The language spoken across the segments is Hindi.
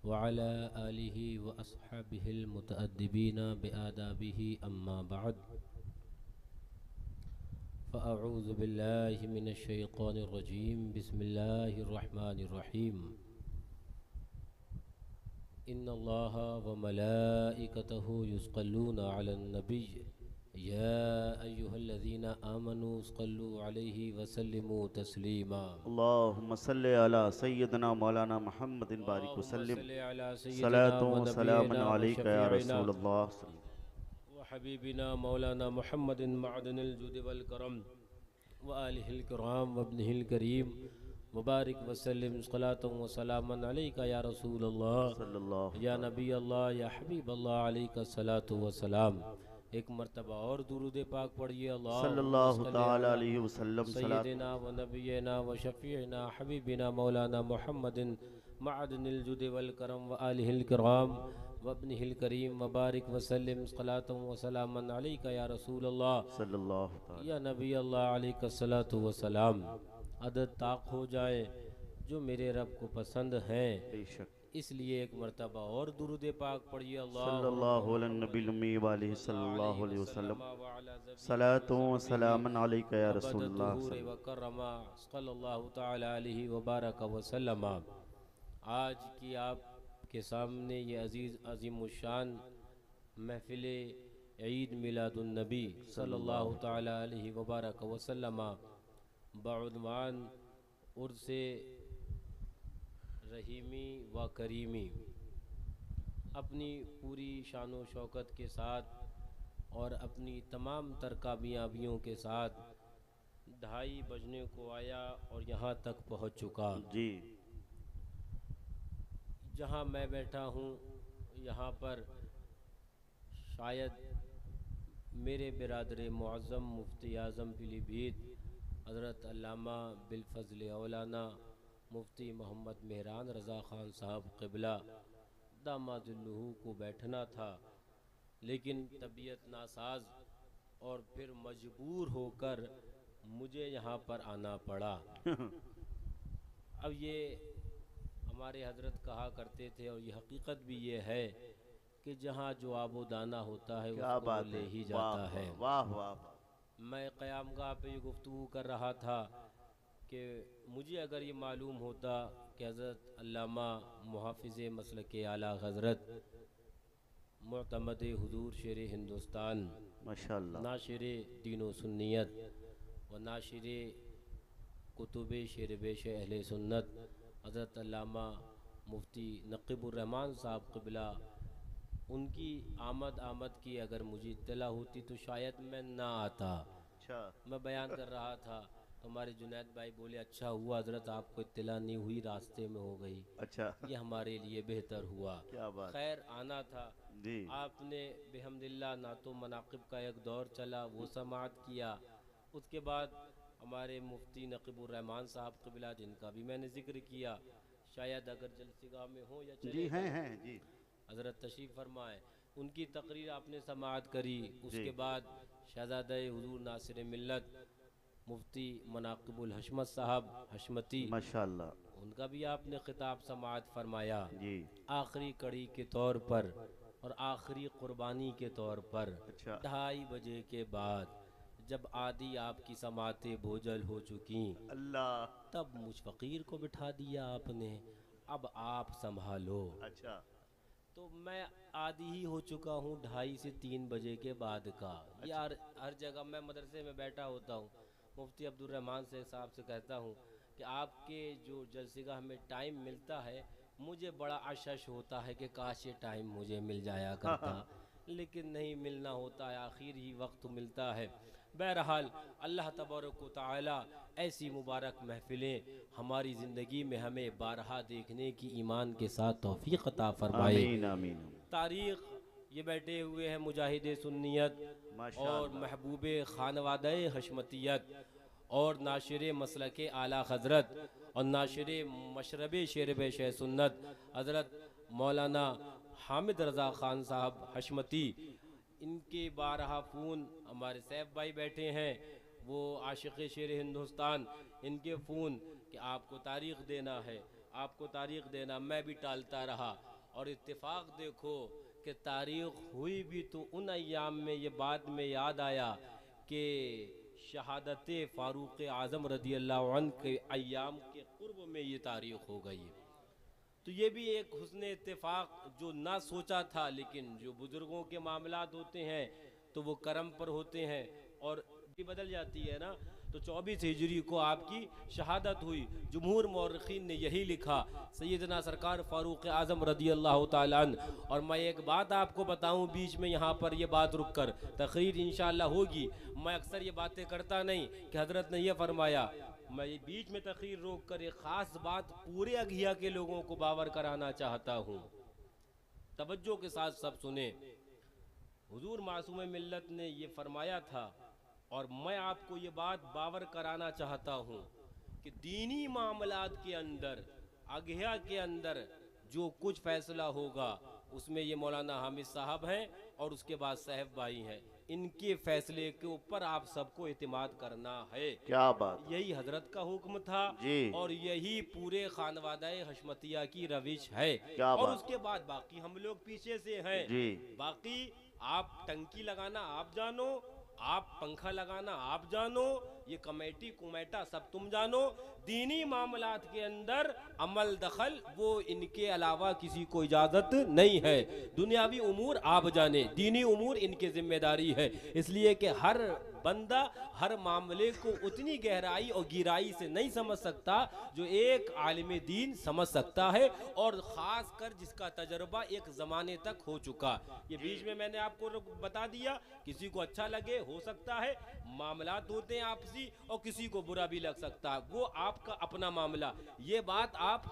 वअला आलिहि व अस्हाबिहिल मुतअद्दिबीना बिआदाबिहि अम्मा बअद फ़अऊज़ु बिल्लाहि मिनश शैतानिर रजीम बिस्मिल्लाहिर रहमानिर रहीम इन्नल्लाह व मलाइकतहु युस्कल्लूना अलन नबिय्य या अय्युहल्लज़ीना आमनू सल्लु अलैहि व सल्लिमू तस्लीमा अल्लाहुम्मा सल्लि अला सय्यदना मौलाना मुहम्मदिन बारिक अल्लाहुम्मा वसल्लिम सल्लि अला सय्यिदिना सलातु व व सलामन नबिय्यिना व अलैका या शफ़ीइना रसूलल्लाह। व हबीबिना मौलाना मुहम्मदिन मअदनिल जुद वल करम व आलिहिल किराम व इब्निहिल करीम मुबारक वसल्लम सलातु व सलामन अलैका या रसूलल्लाह सल्लल्लाहु या ताला नबी अल्लाह या हबीब अल्लाह अलैका सलातु व सलाम। एक मरतबा और दुरूद पाक पढ़िए। अल्लाहुम्मा सल्लल्लाहु सल्लि ताला अला अलैहि वसल्लम सय्यिदिना व नबिय्यिना व शफ़ीइना हबीबिना मौलाना मुहम्मदिन मअदनिल जुद वल करम व आलिहिल किराम व इब्निहिल करीम मुबारक वसल्लम सलातु व सलामन अलैका या रसूलल्लाह सल्लल्लाहु ताला। या नबी अल्लाह अलैका सलातु व सलाम। अदद ताक हो जाए जो मेरे रब को पसंद हैं, बेशक इसलिए एक मरतबा और दुरूद पाक पढ़िए। सल्लल्लाहु अलैहि नबी उम्मी व आलिहि सल्लल्लाहु अलैहि वसल्लम सलातु व सलामन अलैका या रसूलल्लाह सल्लल्लाहु तआला अलैहि व बारक व सल्लम। आज की आपके सामने ये अजीज़ अज़ीमुश्शान महफिल ईद मिलादुन नबी सल्लल्लाहु तआला अलैहि व बारक व सल्लम बउनवान उर्से रहीमी व करीमी अपनी पूरी शानो शौकत के साथ और अपनी तमाम तर कामयाबियों के साथ 2:30 बजने को आया और यहाँ तक पहुँच चुका। जी जहाँ मैं बैठा हूँ यहाँ पर शायद मेरे बिरादर मुअज़्ज़म मुफ्ती आज़म पीलीभीत हज़रत अल्लामा बिलफ़ज़ल औलाना मुफ्ती मोहम्मद मेहरान रज़ा ख़ान साहब क़िबला दामादुल्लहु को बैठना था, लेकिन तबीयत नासाज और फिर मजबूर होकर मुझे यहाँ पर आना पड़ा। अब ये हमारे हजरत कहा करते थे और ये हकीकत भी ये है कि जहाँ जो आबो दाना होता है क्या उसको बात वो ले है, ही वाह जाता है। वाह वाह वाह। मैं क़यामगाह पे ये गुफ्तगू कर रहा था कि मुझे अगर ये मालूम होता कि हज़रत अल्लामा मुहाफ़िज़ मसलक आला हज़रत मुअतमद हुज़ूर शेर हिंदुस्तान माशाअल्लाह नाशिर दीन व सुन्नियत व नाशिर कुतुब शेर बेश अहले सुन्नत हज़रत अल्लामा मुफ्ती नक़ीबुर्रहमान साहब क़िबला उनकी आमद की अगर मुझे इत्तला होती तो शायद मैं ना आता। अच्छा मैं बयान कर रहा था तो हमारे जुनैद भाई बोले अच्छा हुआ हज़रत आपको इत्तला नहीं हुई, रास्ते में हो गई, अच्छा ये हमारे लिए बेहतर हुआ। क्या बात। खैर आना था। जी आपने बेहम्दिल्ला ना तो मनाक़िब का एक दौर चला वो समाअत किया, उसके बाद हमारे मुफ्ती नक़ीबुर्रहमान साहब क़िबला जिनका भी मैंने ज़िक्र किया, शायद अगर जलसेगाह में हो या जी चले हैं गए, हैं जी हज़रत तशरीफ़ फरमाए, उनकी तकरीर आपने समाअत करी। जी उसके बाद शहज़ादे हुज़ूर नासिर मिल्लत मुफ्ती मनाक़िबुल हशमत साहब हशमती माशाअल्लाह उनका भी आपने ख़िताब समाअत फरमाया। जी आखिरी कड़ी के तौर पर और आखिरी क़ुरबानी के तौर पर अच्छा 2:30 बजे के बाद जब आदि आपकी समातें बोझल हो चुकी, अल्लाह तब मुझ फ़कीर को बिठा दिया आपने, अब आप संभालो। अच्छा तो मैं आदी ही हो चुका हूँ 2:30 से 3 बजे के बाद का। अच्छा यार हर जगह मैं मदरसे में बैठा होता हूँ, मुफ्ती अब्दुर्रहमान से साहब से कहता हूँ कि आपके जो जलसेगाह में टाइम मिलता है मुझे बड़ा आशश होता है कि काश ये टाइम मुझे मिल जाया करता, लेकिन नहीं मिलना होता है, आखिर ही वक्त मिलता है। बहरहाल अल्लाह तबारक व तआला ऐसी मुबारक महफ़िलें हमारी ज़िंदगी में हमें बारहा देखने की ईमान के साथ तौफ़ीक़ अता फ़रमाए। आमीन आमीन तारीख़ ये बैठे हुए हैं मुजाहिद सुन्नियत और माशाअल्लाह महबूब खानवादे हशमतियत और नाशिर मसलक आला हज़रत और नाशिर मशरब शेर बेश सुन्नत हज़रत मौलाना हामिद रज़ा ख़ान साहब हशमती, इनके बारहा फ़ोन हमारे सैफ भाई बैठे हैं, वो आशिक़ शेर हिंदुस्तान, इनके फ़ोन कि आपको तारीख़ देना है, आपको तारीख़ देना, मैं भी टालता रहा। और इत्तेफाक देखो कि तारीख़ हुई भी तो उन अय्याम में, ये बाद में याद आया कि शहादत फ़ारूक आज़म रज़ी अल्लाह अन्हु के अय्याम के क़ुर्ब में ये तारीख़ हो गई। तो ये भी एक हुस्न इत्तेफाक जो ना सोचा था, लेकिन जो बुज़ुर्गों के मामलात होते हैं तो वो करम पर होते हैं और बदल जाती है ना। तो 24 हिजरी को आपकी शहादत हुई। जमहूर मौरखीन ने यही लिखा, सैयदना सरकार फ़ारूक आज़म रज़ी अल्लाह ताला अन्हु। और मैं एक बात आपको बताऊं बीच में, यहाँ पर ये बात रुक कर तकरीर इंशाअल्लाह होगी। मैं अक्सर ये बातें करता नहीं कि हज़रत ने यह फरमाया, मैं ये बीच में तकरीर रोक कर एक ख़ास बात पूरे अघिया के लोगों को बावर कराना चाहता हूँ। तवज्जो के साथ सब सुने। हुजूर मासूम मिल्लत ने ये फरमाया था और मैं आपको ये बात बावर कराना चाहता हूँ कि दीनी मामलात के अंदर, अघिया के अंदर जो कुछ फैसला होगा उसमें ये मौलाना हामिद साहब हैं और उसके बाद साहब भाई हैं। इनके फैसले के ऊपर आप सबको इत्मीनान करना है। क्या बात, यही हजरत का हुक्म था जी। और यही पूरे खानवादाए हशमतिया की रविश है। क्या और बात। उसके बाद बाकी हम लोग पीछे से हैं जी। बाकी आप टंकी लगाना आप जानो, आप पंखा लगाना आप जानो, ये कमेटी कुमेटा सब तुम जानो। दीनी मामलात के अंदर अमल दखल वो इनके अलावा किसी को इजाज़त नहीं है। दुनियावी उमूर आप जाने, दीनी उमूर इनकी जिम्मेदारी है। इसलिए कि हर बंदा हर मामले को उतनी गहराई और गिराई से नहीं समझ सकता जो एक आलिम दीन समझ सकता है, और ख़ास कर जिसका तजर्बा एक ज़माने तक हो चुका। ये बीच में मैंने आपको बता दिया, किसी को अच्छा लगे, हो सकता है मामलात होते हैं आपसी, और किसी को बुरा भी लग सकता है, वो आपका अपना मामला। ये बात आप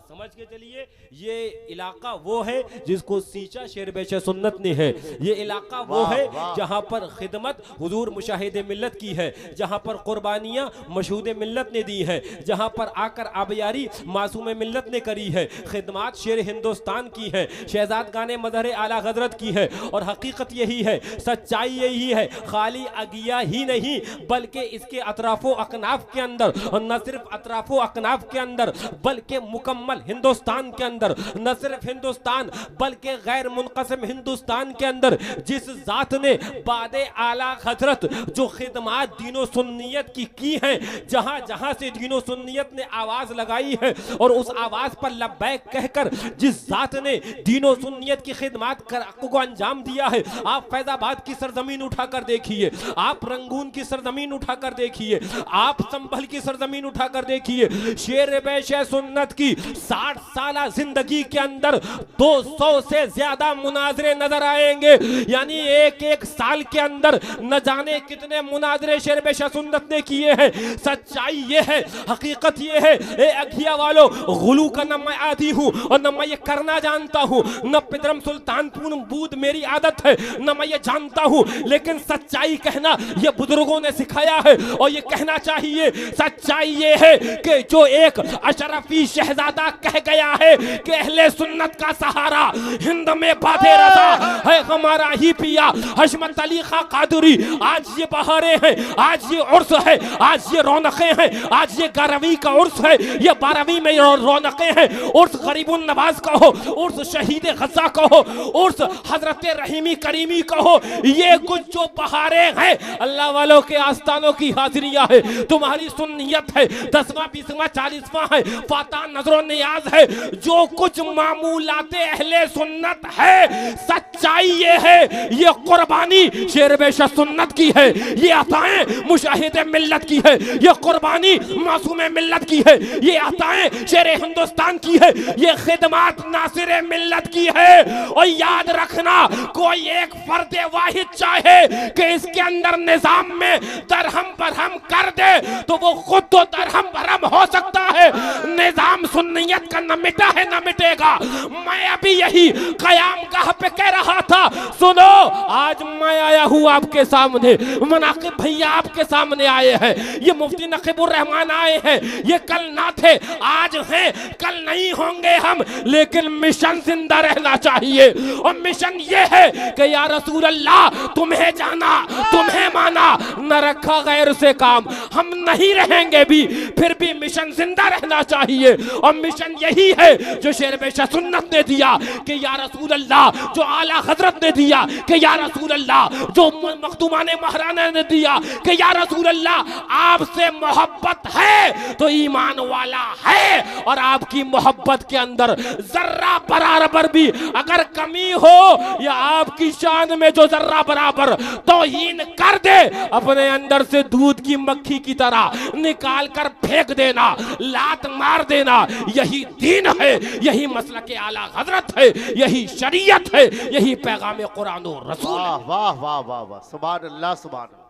समझ के चलिए। ये इलाका वो है जिसको सींचा शेर-ए-बेशे सुन्नत ने है। ये इलाका वो है जहाँ पर खिदमत हुजूर मुशाहिद मिल्लत की है, जहाँ पर कुर्बानियाँ मशहूद मिल्लत ने दी है, जहाँ पर आकर आबियारी मासूम मिल्लत ने करी है, खिदमत शेर हिंदुस्तान की है, शहजाद गाने मज़हर आला हज़रत की है। और हकीकत यही है, सच्चाई यही है। खाली अगिया ही नहीं बल्कि इसके अतराफ़ो अकनाफ के अंदर, और न सिर्फ अतराफ़ो अकनाफ के अंदर बल्कि मुकम्मल हिंदुस्तान के अंदर, न सिर्फ हिंदुस्तान बल्कि गैर मुनक़सिम हिंदुस्तान के अंदर जिस ज़ात ने बादे आला हज़रत जो खिदमत दीनो सुन्नियत की हैं, जहाँ जहाँ से दीनो सुन्नियत ने आवाज़ लगाई है, और उस आवाज़ पर लब्बैक कहकर जिस ज़ात ने दीनो सुन्नियत की खिदमत को अंजाम दिया है। आप फैज़ाबाद की सरजमीन उठाकर देखिए, आप रंगून की सरजमीन उठाकर देखिए, आप संभल की सरजमीन उठाकर देखिए। शेर-ए-बेशे सुन्नत की 60 साला जिंदगी के अंदर 200 से ज्यादा मुनाजरे नजर आएंगे। यानी एक साल के अंदर न जाने कितने मुनाजरे शेर-ए-बेशे सुन्नत ने किए हैं। सच्चाई ये है, हकीकत ये है, ए अघिया वालों, गुलू का न मैं आदी हूँ और न मैं ये करना जानता हूँ, न पिदरम सुल्तानपुर बूद मेरी आदत है, न मैं ये जानता हूँ, लेकिन सच्चाई कहना ये बुजुर्गों ने सिखाया है और ये कहना चाहिए। सच्चाई ये है कि जो एक अशरफी शहजादा कह गया है कि अहले सुन्नत का सहारा हिंद में बाधे रहा है हमारा ही पिया हशमत अली खां कादरी। आज ये बहारें हैं, आज ये उर्स है, आज ये रौनकें हैं, आज ये 11वीं का उर्स है, ये 12वीं में रौनकें हैं। उर्स गरीबुन नवाज का हो, उर्स शहीद गज़ा का हो, उर्स हजरत रहीमी करीमी का हो, ये कुछ जो बहारें हैं अल्लाह वालों के आस्थानों की हाजिरियां है, तुम्हारी सुन्नियत है, 10वां 20वां 40वां है, फाता नजरो नियाज है, जो कुछ मामूलाते अहले सुन्नत है। सच्चाई ये है, ये कुर्बानी शेर-ए-बेशे सुन्नत की है, ये अताएं मुशाहिद मिल्लत की है, ये कुर्बानी मासूम मिल्लत की है, ये अताएं शेर हिंदुस्तान की है, ये खिदमत नासिर मिल्लत की है। और याद रखना, कोई एक फर्द वाहिद चाहे कि इसके अंदर निजाम में दरहम बरहम कर दे तो वो खुद तो दरहम बरहम हो सकता है, निजाम सुन्नियत का न मिटा है न मिटेगा। मैं अभी यही कयाम गाह पे कह रहा था, सुनो आज मैं आया हूँ आपके सामने। सामने, मनाकिब भैया आपके सामने आए हैं। ये मुफ्ती नकीबुर रहमान आए हैं, ये कल ना थे, आज हैं, कल नहीं होंगे हम, लेकिन मिशन जिंदा रहना चाहिए। और मिशन ये है कि या रसूल अल्लाह तुम्हें जाना, तुम्हें माना, न रखा गैर से काम। हम नहीं रहेंगे भी, फिर भी मिशन जिंदा रहना चाहिए। और मिशन यही है जो शेर बेशा सुन्नत ने दिया कि या रसूल अल्लाह, जो आला हजरत ने दिया कि या रसूल अल्लाह, जो मखदूमाने महाराना ने दिया कि या रसूल अल्लाह, आपसे मोहब्बत है तो ईमान वाला है। और आपकी मोहब्बत के अंदर जर्रा बराबर भी अगर कमी हो या आपकी शान में जो जर्रा बराबर तौहीन कर दे, अपने अंदर से दूध की मक्खी की तरह निकाल कर फेंक देना, लात मार देना। यही दीन है, यही मसलक आला हजरत है, यही शरीयत है, यही पैगाम कुरान और रसूल। वाह वाह वाह वाह वाह, सुभान अल्लाह सुभान अल्लाह।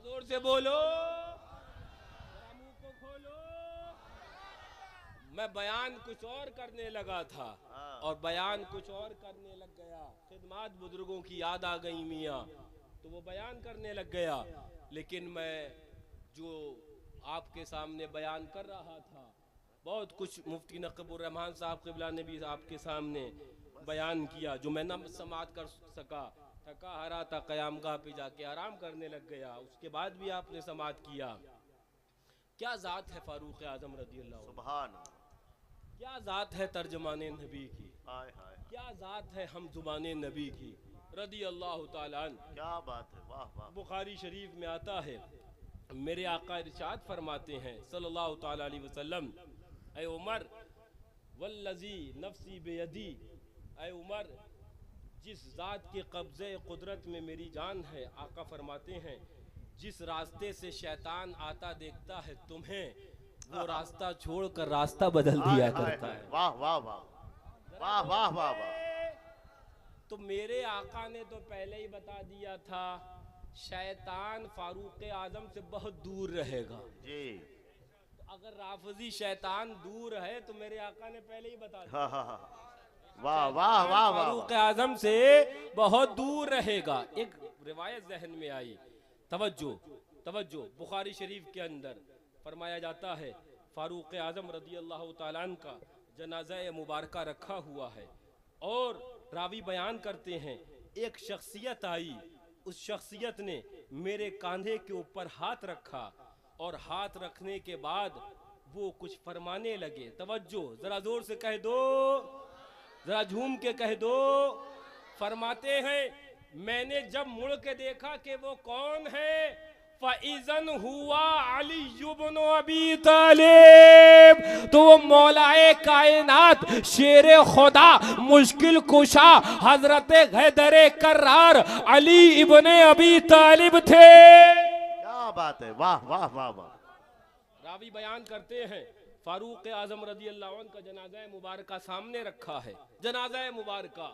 जोर से बोलो, मुंह को खोलो। मैं बयान कुछ और करने लगा था और बयान कुछ और करने लग गया। खिदमत बुजुर्गों की याद आ गई मियाँ, तो वो बयान करने लग गया। लेकिन मैं जो आपके सामने बयान कर रहा था, बहुत कुछ मुफ्ती नकीबुर रहमान साहब क़िबला ने भी आपके सामने बयान किया, जो मैं न समात कर सका। थका हारा था, क़यामगाह पे जाके आराम करने लग गया। उसके बाद भी आपने समात किया। क्या ज़ात है फ़ारूक आज़म रज़ी अल्लाह, सुभान, क्या ज़ात है तर्जमान नबी की, हाय हाय, क्या ज़ात है हम ज़ुबान नबी की रज़ी अल्लाह ताला अन्हु। क्या बात है, वाह वाह। बुखारी शरीफ में आता है, मेरे आका इरशाद फरमाते हैं सल्लल्लाहु ताला अलैहि वसल्लम, ऐ उमर वल्लज़ी नफ्सी बेयदी, ऐ उमर जिस ज़ात के कब्ज़े कुदरत में मेरी जान है, आका फरमाते हैं जिस रास्ते से शैतान आता देखता है तुम्हें, वो रास्ता छोड़कर रास्ता बदल दिया करता है। वाह वाह वाह वाह वाह वाह वाह। तो मेरे आका ने तो पहले ही बता दिया था, शैतान फारूक आजम से बहुत दूर रहेगा जी। तो अगर राफजी शैतान दूर है तो मेरे आका ने पहले ही बता दिया, हाँ हाँ हाँ, वाह वाह वाह वाह। फारूक आजम से बहुत दूर रहेगा। एक रिवायत जहन में आई, तवज्जो तवज्जो, बुखारी शरीफ के अंदर फरमाया जाता है फारूक आजम रज़ी अल्लाह ताला अन्हु का जनाजा मुबारका रखा हुआ है और रावी बयान करते हैं एक शख्सियत आई, उस शख्सियत ने मेरे कांधे के ऊपर हाथ रखा और हाथ रखने के बाद वो कुछ फरमाने लगे। तवज्जो, जरा जोर से कह दो, जरा झूम के कह दो। फरमाते हैं मैंने जब मुड़ के देखा कि वो कौन है, फ़इज़न हुआ अली इब्न अबी तालिब, तो वो मौलाए कायनात शेरे खुदा मुश्किल कुशा हजरत हैदर कर्रार अली इब्न अबी तालिब थे। क्या बात है, वाह वाह वाह वाह। रावी बयान करते हैं फारूक आजम रज़ी अल्लाह अन्हु का जनाजा मुबारका सामने रखा है। जनाजा मुबारका,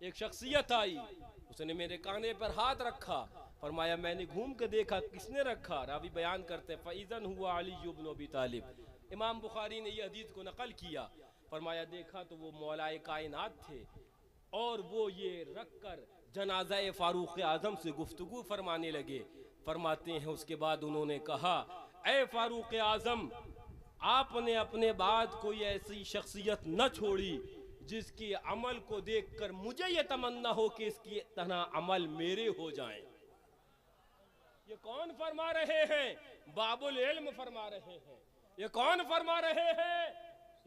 एक शख्सियत आई, उसने मेरे कांधे पर हाथ रखा, फरमाया मैंने घूम के देखा किसने रखा। रावी बयान करते फ़इज़न हुआ अली इब्न अबी तालिब। इमाम बुखारी ने यह हदीस को नकल किया, फरमाया देखा तो वो मौलाए कायनात थे और वो ये रख कर जनाजा फारूक आजम से गुफ्तगू फरमाने लगे। फरमाते हैं उसके बाद उन्होंने कहा, ऐ फारूक आजम, आपने अपने बाद कोई ऐसी शख्सियत न छोड़ी जिसके अमल को देखकर मुझे ये तमन्ना हो कि इसकी तरह अमल मेरे हो जाएं। ये कौन फरमा रहे हैं? बाबुल इल्म फरमा रहे हैं। ये कौन फरमा रहे हैं?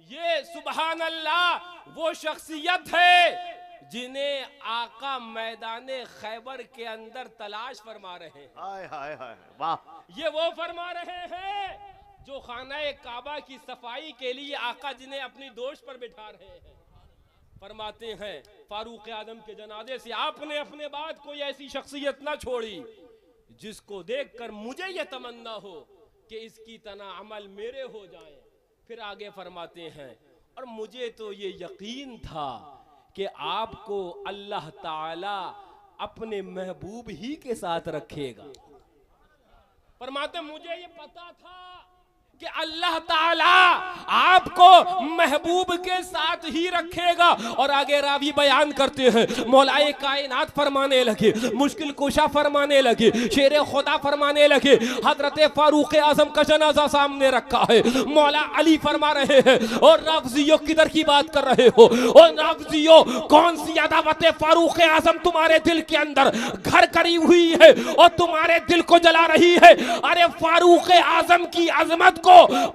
ये सुबहान अल्लाह वो शख्सियत है जिन्हें आका मैदाने खैबर के अंदर तलाश फरमा रहे हैं। हाय हाय हाय, वाह। ये वो फरमा रहे हैं जो खाना काबा की सफाई के लिए आका जिन्हें अपनी दोष पर बिठा रहे हैं। फरमाते हैं फारूक आजम के जनाजे से आपने अपने बाद कोई ऐसी शख्सियत ना छोड़ी जिसको देखकर मुझे ये तमन्ना हो कि इसकी तरह अमल मेरे हो जाए। फिर आगे फरमाते हैं और मुझे तो ये यकीन था कि आपको अल्लाह ताला अपने महबूब ही के साथ रखेगा। फरमाते मुझे ये पता था कि अल्लाह ताला आपको महबूब के साथ ही रखेगा। और आगे रावी बयान करते हैं, मौलाए कायनात फरमाने लगे, मुश्किल कुशा फरमाने लगे, शेर खुदा फरमाने लगे, हजरत फारूक आजम का जनाजा सामने रखा है, मौला अली फरमा रहे हैं, और राफजियों किधर की बात कर रहे हो? और राफजियों, कौन सी अदावत फारूक आजम तुम्हारे दिल के अंदर घर करी हुई है और तुम्हारे दिल को जला रही है? अरे फारूक आजम की अजमत को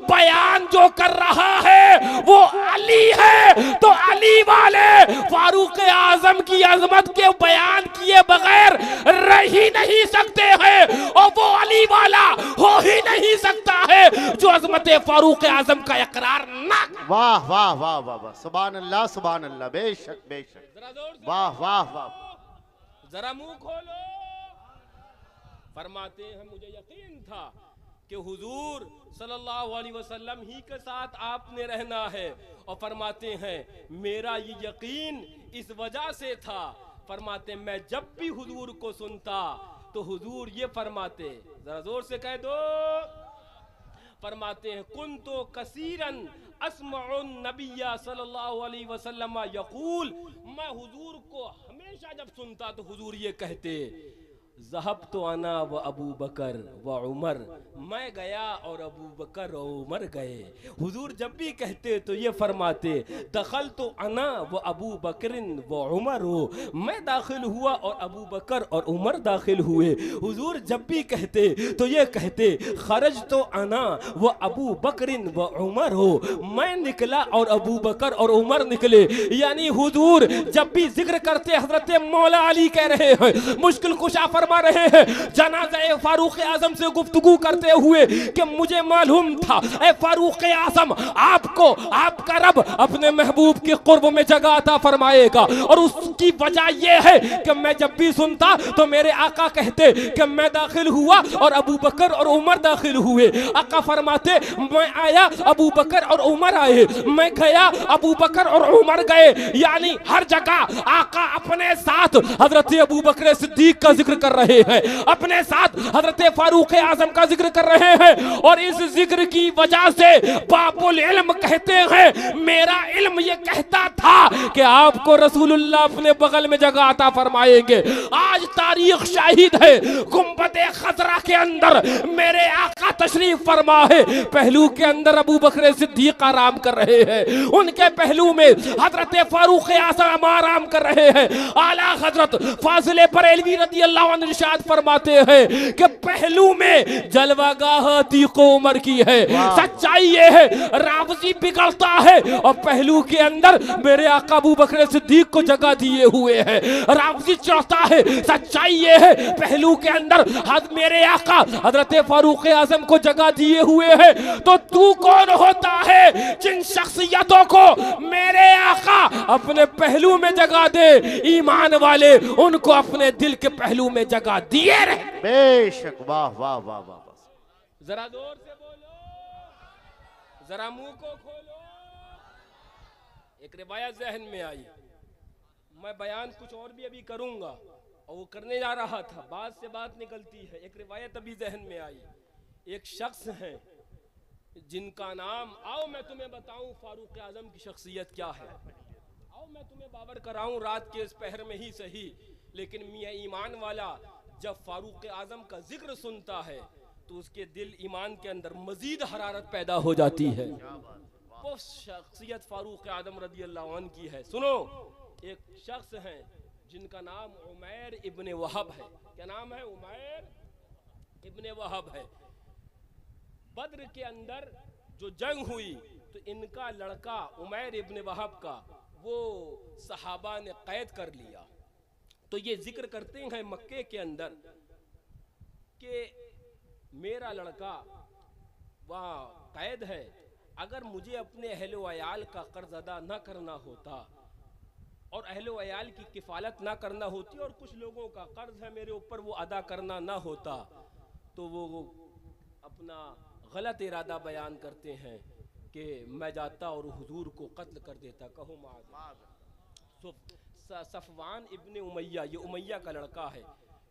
बयान जो कर रहा है वो अली है, तो अली वाले फारूक आजम की अजमत के बयान किए बगैर रह ही नहीं सकते हैं, और वो अली वाला हो ही नहीं सकता है जो अजमत फारूक आजम का इकरार ना। वाह वाह वाह वाह वाह, सुभान अल्लाह सुभान अल्लाह, बेशक बेशक, वाह वाह वाह। जरा मुंह खोलो। फरमाते हैं मुझे यकीन था कि हुजूर सल्लल्लाहु अलैहि वसल्लम ही के साथ आपने रहना है, और फरमाते हैं मेरा ये यकीन इस वजह से था, फरमाते मैं जब भी हुजूर को सुनता तो हुजूर ये फरमाते, जरा जोर से कह दो, फरमाते हैं कुन्तो कसीरन अस्मउन नबिया सल्लल्लाहु अलैहि वसल्लम यकूल, मैं हुजूर को हमेशा जब सुनता तो हुजूर ये कहते, ज़हब तो अना व अबू बकर व उमर, मैं गया और अबू बकर और उमर गए। हुजूर जब भी कहते तो ये फरमाते, दखल तो अना व अबू बकरिन व उमर हो, मैं दाखिल हुआ और अबू बकर और उमर दाखिल हुए। हुजूर जब भी कहते तो ये कहते, खरज तो अना व अबू बकरिन व उमर हो, मैं निकला और अबू बकर और उमर निकले। यानी हुजूर जब भी जिक्र करते हजरत मौला अली कह रहे हैं, मुश्किल कुशा फरमा रहे हैं, जनाज़े फारूक आजम से गुफ्तगू करते हुए कि मुझे मालूम था ए फारूक आजम, आपको आपका रब अपने महबूब के कुर्ब में जगह अता फरमाएगा, और उसकी वजह यह है कि मैं जब भी सुनता तो मेरे आका कहते कि मैं दाखिल हुआ और अबू बकर और उमर दाखिल हुए। आका फरमाते मैं आया अबू बकर और उमर आए, मैं गया अबू बकर और उमर गए। यानी हर जगह आका अपने साथ हजरत अबू बकर सिद्दीक का जिक्र कर रहे हैं, अपने साथ हजरत फारूक आजम का जिक्र कर रहे हैं, और इस जिक्र की वजह से बाबुल इल्म कहते हैं मेरा इल्म ये कहता था कि आपको रसूलुल्लाह अपने बगल में जगह अता फरमाएंगे। आज तारीख शाहिद है, गुंबद खजरा के अंदर मेरे आका तशरीफ फरमा है, पहलू के अंदर अबू बकर सिद्दीक आराम कर रहे हैं, उनके पहलू में हजरत फारूक आजम आराम कर रहे हैं। आला हजरत फाजिल बरेलवी रज़ी अल्लाह अन्हु इरशाद फरमाते हैं कि पहलू में जलवागाह तीको उमर की है। सच्चाई ये है रावजी बिगड़ता है और पहलू के अंदर मेरे आका अबू बकर सिद्दीक को जगह दिए हुए हैं, रावजी चढ़ता है। सच्चाई ये है पहलू के अंदर मेरे आका हजरत फारूक आजम को जगह दिए हुए हैं। तो तू कौन होता है जिन शख्सियतों को मेरे आका अपने पहलू में जगह दे, ईमान वाले उनको अपने दिल के पहलू में जगह दिए रहे। बेशक, वाह वाह वाह वाह। जरा जोर से बोलो, जरा मुंह को खोलो। एक रिवायत जहन में आई, मैं बयान कुछ और भी अभी करूंगा और वो करने जा रहा था, बात से बात निकलती है। एक रिवायत अभी जहन में आई, एक शख्स है जिनका नाम, आओ मैं तुम्हें बताऊं फारूक आजम की शख्सियत क्या है, आओ मैं तुम्हें बाबर कराऊं रात के इस पहर में ही सही। लेकिन मियां ईमान वाला जब फारूक आजम का जिक्र सुनता है तो उसके दिल ईमान के अंदर मजीद हरारत पैदा हो जाती है। वो शख्सियत फारूक आजम रज़ी अल्लाह अन्हु की है। सुनो, एक शख्स है जिनका नाम उमैर इब्ने वहब है। क्या नाम है? उमैर इब्ने वहब है। बद्र के अंदर जो जंग हुई तो इनका लड़का उमैर इब्ने वहब का वो सहाबा ने कैद कर लिया। तो ये जिक्र करते हैं मक्के के अंदर कि मेरा लड़का वहाँ कैद है, अगर मुझे अपने अहलो अयाल का कर्ज अदा न करना होता और अहलो अयाल की किफ़ालत ना करना होती और कुछ लोगों का कर्ज है मेरे ऊपर वो अदा करना ना होता, तो वो अपना गलत इरादा बयान करते हैं कि मैं जाता और हुजूर को कत्ल कर देता। कहो माज़। सफवान इब्ने उमैया, ये उमैया का लड़का है,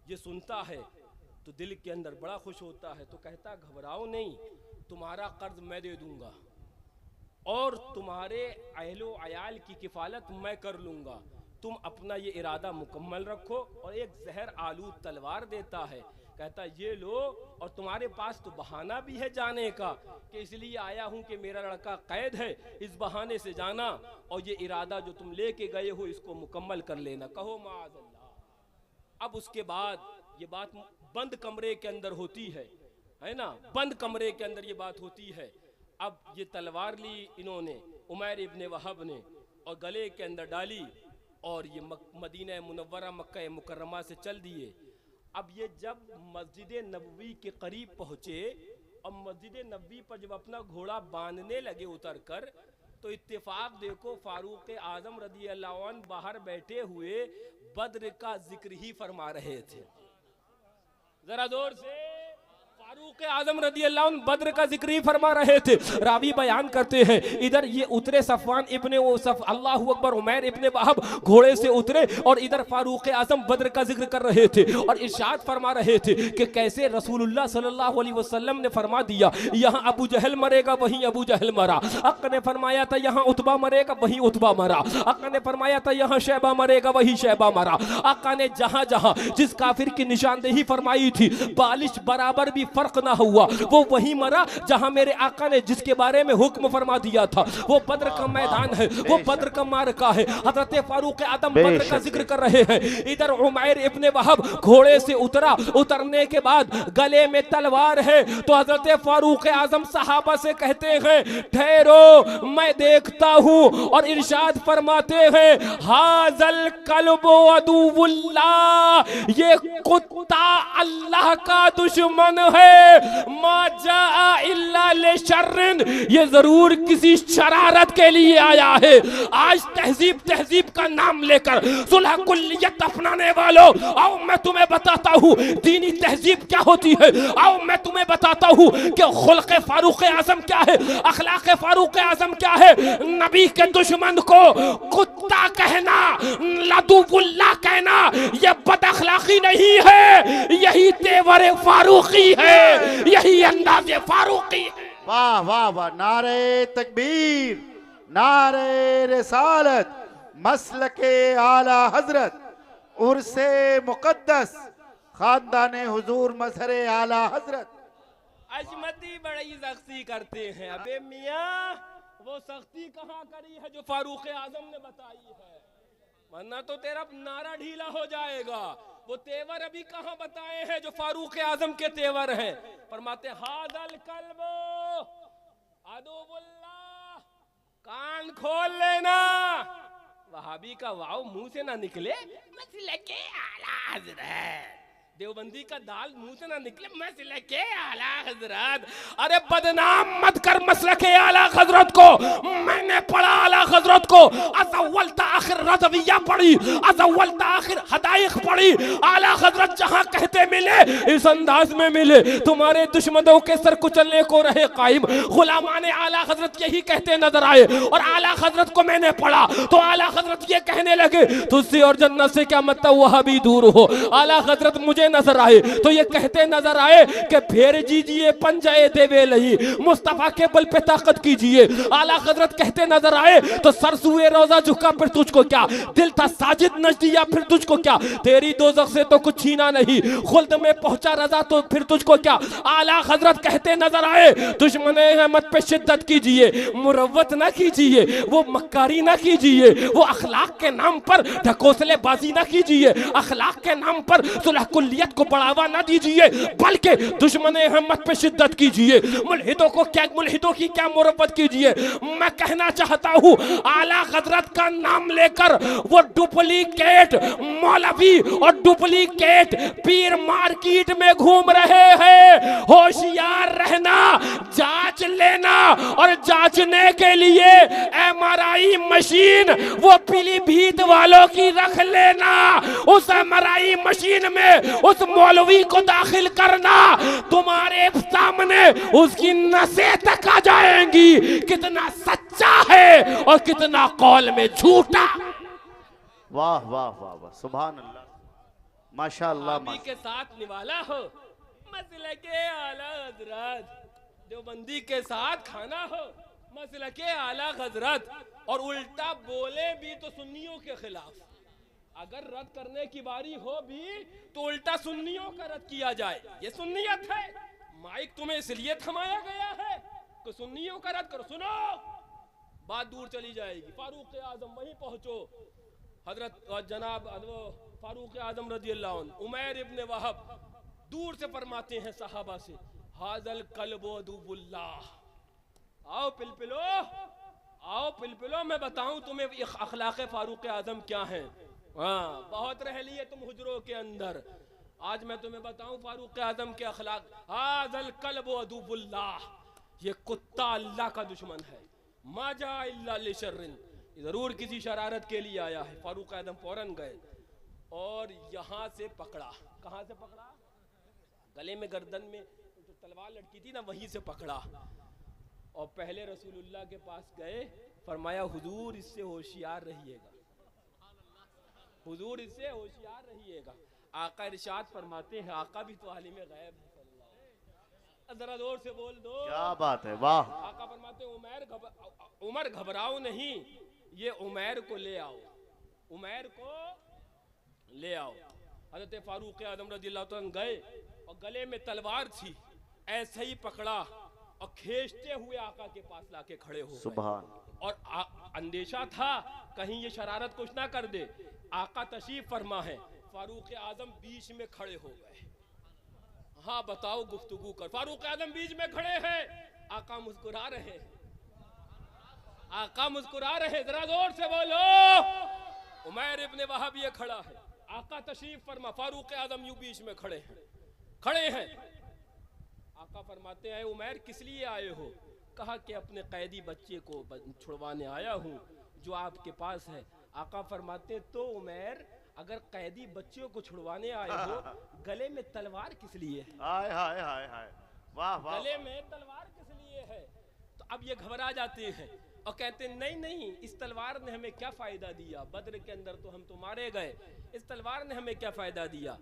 ये सुनता है तो दिल के अंदर बड़ा खुश होता है, तो कहता घबराओ नहीं, तुम्हारा कर्ज मैं दे दूंगा और तुम्हारे अहलो अयाल की किफालत मैं कर लूंगा, तुम अपना ये इरादा मुकम्मल रखो। और एक जहर आलूद तलवार देता है, कहता ये लो, और तुम्हारे पास तो बहाना भी है जाने का कि इसलिए आया हूं कि मेरा लड़का कैद है, इस बहाने से जाना और ये इरादा जो तुम लेके गए हो इसको मुकम्मल कर लेना। कहो माअज़ल्लाह। अब उसके बाद ये बात बंद कमरे के अंदर होती है ना, बंद कमरे के अंदर ये बात होती है। अब ये तलवार ली इन्होंने, उमैर इब्ने वहब ने, और गले के अंदर डाली और ये मदीना मुनव्वरा मक्का मुकर्रमा से चल दिए। अब ये जब मस्जिद नबवी के करीब पहुँचे और मस्जिद नबवी पर जब अपना घोड़ा बांधने लगे उतर कर, तो इत्तेफाक देखो फारूक आजम रदी अल्लाह अन्हु बाहर बैठे हुए बद्र का जिक्र ही फरमा रहे थे। जरा जोर से, फारूक आजम रदी अल्लाह अन्हु बद्र का जिक्र ही फरमा रहे थे। रावी बयान करते हैं इधर ये उतरे सफवान इब्ने अल्लाहु अकबर उमैर इब्ने वहब घोड़े से उतरे और इधर फारूक आजम बद्र का जिक्र कर रहे थे और इरशाद फरमा रहे थे कि कैसे रसूलुल्लाह सल्लल्लाहु अलैहि वसल्लम ने फरमा दिया यहाँ अबू जहल मरेगा वहीं अबू जहल मरा, अक्का ने फरमाया था यहाँ उतबा मरेगा वहीं उतबा मरा, अक्का ने फरमाया था यहाँ शैबा मरेगा वहीं शैबा मरा। अक्का ने जहाँ जहाँ जिस काफिर की निशानदेही फरमाई थी बालिश बराबर भी फर्क ना हुआ, वो वहीं मरा जहां मेरे आका ने जिसके बारे में हुक्म फरमा दिया था। वो बद्र का मैदान है, वो बद्र का मारका है। हजरत फारूक आदम बद्र का जिक्र कर रहे हैं। इधर उमैर इब्ने वहब घोड़े से उतरा, उतरने के बाद गले में तलवार है, तो हजरत फारूक आजम सहाबा से कहते हैं ठहरो मैं देखता हूं, और इरशाद फरमाते हैं हाजल कल्बु अदुवुल्लाह, ये कुत्ता अल्लाह का दुश्मन है, मा जाआ इल्ला लिशर्रिन, ये जरूर किसी शरारत के लिए आया है। आज तहजीब तहजीब का नाम लेकर सुलह कुल्लियत अपनाने वालों, आओ मैं तुम्हें बताता हूँ दीनी तहजीब क्या होती है। आओ मैं तुम्हें बताता हूँ कि खुल्क़े फारूक आजम क्या है, अखलाक फारूक आजम क्या है। नबी के दुश्मन को कुत्ता कहना, लदुवुल्लाह कहना, यह बदअखलाकी नहीं है, यही तेवर फारूकी है, यही अंदाज़े फारूकी है। वाह वाह वाह, नारे तकबीर, नारे रिसालत, मसलके आला हजरत, उर्से मुकद्दस, खानदाने हुजूर मजहरे आला हजरत। अजमती बड़ी सख्ती करते हैं। अबे मियाँ वो सख्ती कहाँ करी है जो फारूक आजम ने बताई है, वरना तो तेरा नारा ढीला हो जाएगा। वो तेवर अभी कहाँ बताए हैं जो फारूक आजम के तेवर हैं। फरमाते हादल कल्बो अदुवुल्लाह, कान खोल लेना। वहाबी का वाव मुंह से ना निकले, मसले के आला हजरत, देवबंदी का दाल मुंह से ना निकले, मसले के आला हजरत। अरे बदनाम मत कर मसले के आला हजरत को। मैंने पढ़ा आला हजरत को, अज़व्वल ताखिर रज़विया पढ़ी, अज़व्वल ताखिर हदाइक पढ़ी। आला हजरत जहां कहते मिले इस अंदाज में मिले, तुम्हारे दुश्मनों के सर कुचलने को रहे कायम। गुलामाने आला हजरत यही कहते नजर आए, और आला हजरत को मैंने पढ़ा तो आला हजरत ये कहने लगे तुझसे और जन्नत से क्या मतलब वह भी दूर हो। आला हजरत मुझे नजर आए तो ये कहते नजर आए कि फेर जीजिए पंजाए देवे लही, मुस्तफा के बल पे ताकत कीजिए। आला हजरत कहते नजर आए तो सरसुए रोजा झुका फिर तुझको क्या, दिल था साजिद नच दिया फिर तुझको क्या, तेरी दोज़ख से तो कुछ छीना नहीं, खुल्द में पहुंचा रजा तो फिर तुझको क्या। आला हजरत कहते नजर आए दुश्मने अहमद पे शिद्दत कीजिए, मुरव्वत ना कीजिए, वो मक्कारी ना कीजिए, वो अखलाक के नाम पर ढकोसले बाजी ना कीजिए, अखलाक के नाम पर सुलह कुल्लियत को बढ़ावा ना दीजिए, बल्कि दुश्मने अहमद पे शिद्दत कीजिए, मुल्हिदों की क्या मुरव्वत कीजिए। मैं कहना चाहता हूँ आला हजरत का नाम लेकर वो डुप्लीकेट मौलवी और डुप्लीकेट पीर मार्केट में घूम रहे हैं। होशियार रहना, जांच लेना, और जांचने के लिए एमआरआई मशीन वो पीलीभीत वालों की रख लेना। उस एमआरआई मशीन में उस मौलवी को दाखिल करना, तुम्हारे सामने उसकी नसें तक आ जाएंगी कितना सच्चा है और कितना कौल में झूठा। वाह वाह वाह वाह, सुभान अल्लाह, माशाअल्लाह। के साथ निवाला हो मसले के आला हजरत। देवबंदी के साथ खाना हो, मसलके आला हजरत, और उल्टा बोले भी तो सुन्नियों के खिलाफ। अगर रद्द करने की बारी हो भी तो उल्टा सुन्नियों का रद्द किया जाए, ये सुन्नियत है। माइक तुम्हें इसलिए थमाया गया है कि सुन्नियों का रद्द करो। सुनो, बात दूर चली जाएगी। फारूक आजम वहीं पहुंचो, हजरत जनाब फारूक आजम रज़ियल्लाहु अन्हु उमैर इब्न वहब दूर से फरमाते हैं सहाबा से, हाजल कल्बो दुबुल्लाह, आओ पिलपिलो, आओ पिलपिलो, मैं बताऊं तुम्हें अखलाक़े फारूक आजम क्या है। हाँ, बहुत रह लिए तुम हुजरों के अंदर, आज मैं तुम्हें बताऊं फारूक आजम के अखलाक। हाजल कल्बो दुबुल्लाह, ये कुत्ता अल्लाह का दुश्मन है। माजा इल्ला लिशर्रिन, जरूर किसी शरारत के लिए आया है। फारूक आजम फौरन गए और यहाँ से पकड़ा। कहाँ से पकड़ा? गले में, गर्दन में जो तलवार लटकी थी ना, वहीं से पकड़ा और पहले रसूलुल्लाह के पास गए। फरमाया, हुजूर इससे होशियार रहिएगा, हुजूर इससे होशियार रहिएगा। आका इरशाद फरमाते हैं, आका भी तो आलिम गैब है, जरा जोर से बोल दो, क्या बात है, वाह। आका फरमाते हैं, उमर घबराओ नहीं, ये उमैर को ले आओ, उमैर को ले आओ। हज़रत फारूक आज़म रज़ियल्लाहु अन्हु गए और गले में तलवार थी, ऐसे ही पकड़ा और खींचते हुए आका के पास लाके खड़े हो सुभान। और अंदेशा था कहीं ये शरारत कुछ ना कर दे। आका तशरीफ फरमा है, फारूक आज़म बीच में खड़े हो गए। हाँ बताओ, गुफ्तगू कर। फारूक आज़म बीच में खड़े हैं, आका मुस्कुरा रहे हैं, आका मुस्कुरा रहे। जरा जोर से बोलो, उमैर इब्न वहब ये खड़ा है, आका तशरीफ फरमा, फारूक आज़म यूं बीच में खड़े हैं, खड़े हैं। आका फरमाते हैं, उमैर किस लिए आए हो? कहा कि अपने कैदी बच्चे को छुड़वाने आया हूँ जो आपके पास है। आका फरमाते, तो उमैर अगर कैदी बच्चों को छुड़वाने आए हो, गले में तलवार किस लिए है? हाय हाय हाय हाय, वाह वाह। गले में तलवार किस लिए है? तो अब ये घबरा जाते हैं और कहते नहीं नहीं, इस तलवार ने हमें क्या फायदा दिया, बद्र के अंदर तो हम तो मारे गए, इस तलवार ने हमें क्या फायदा दिया।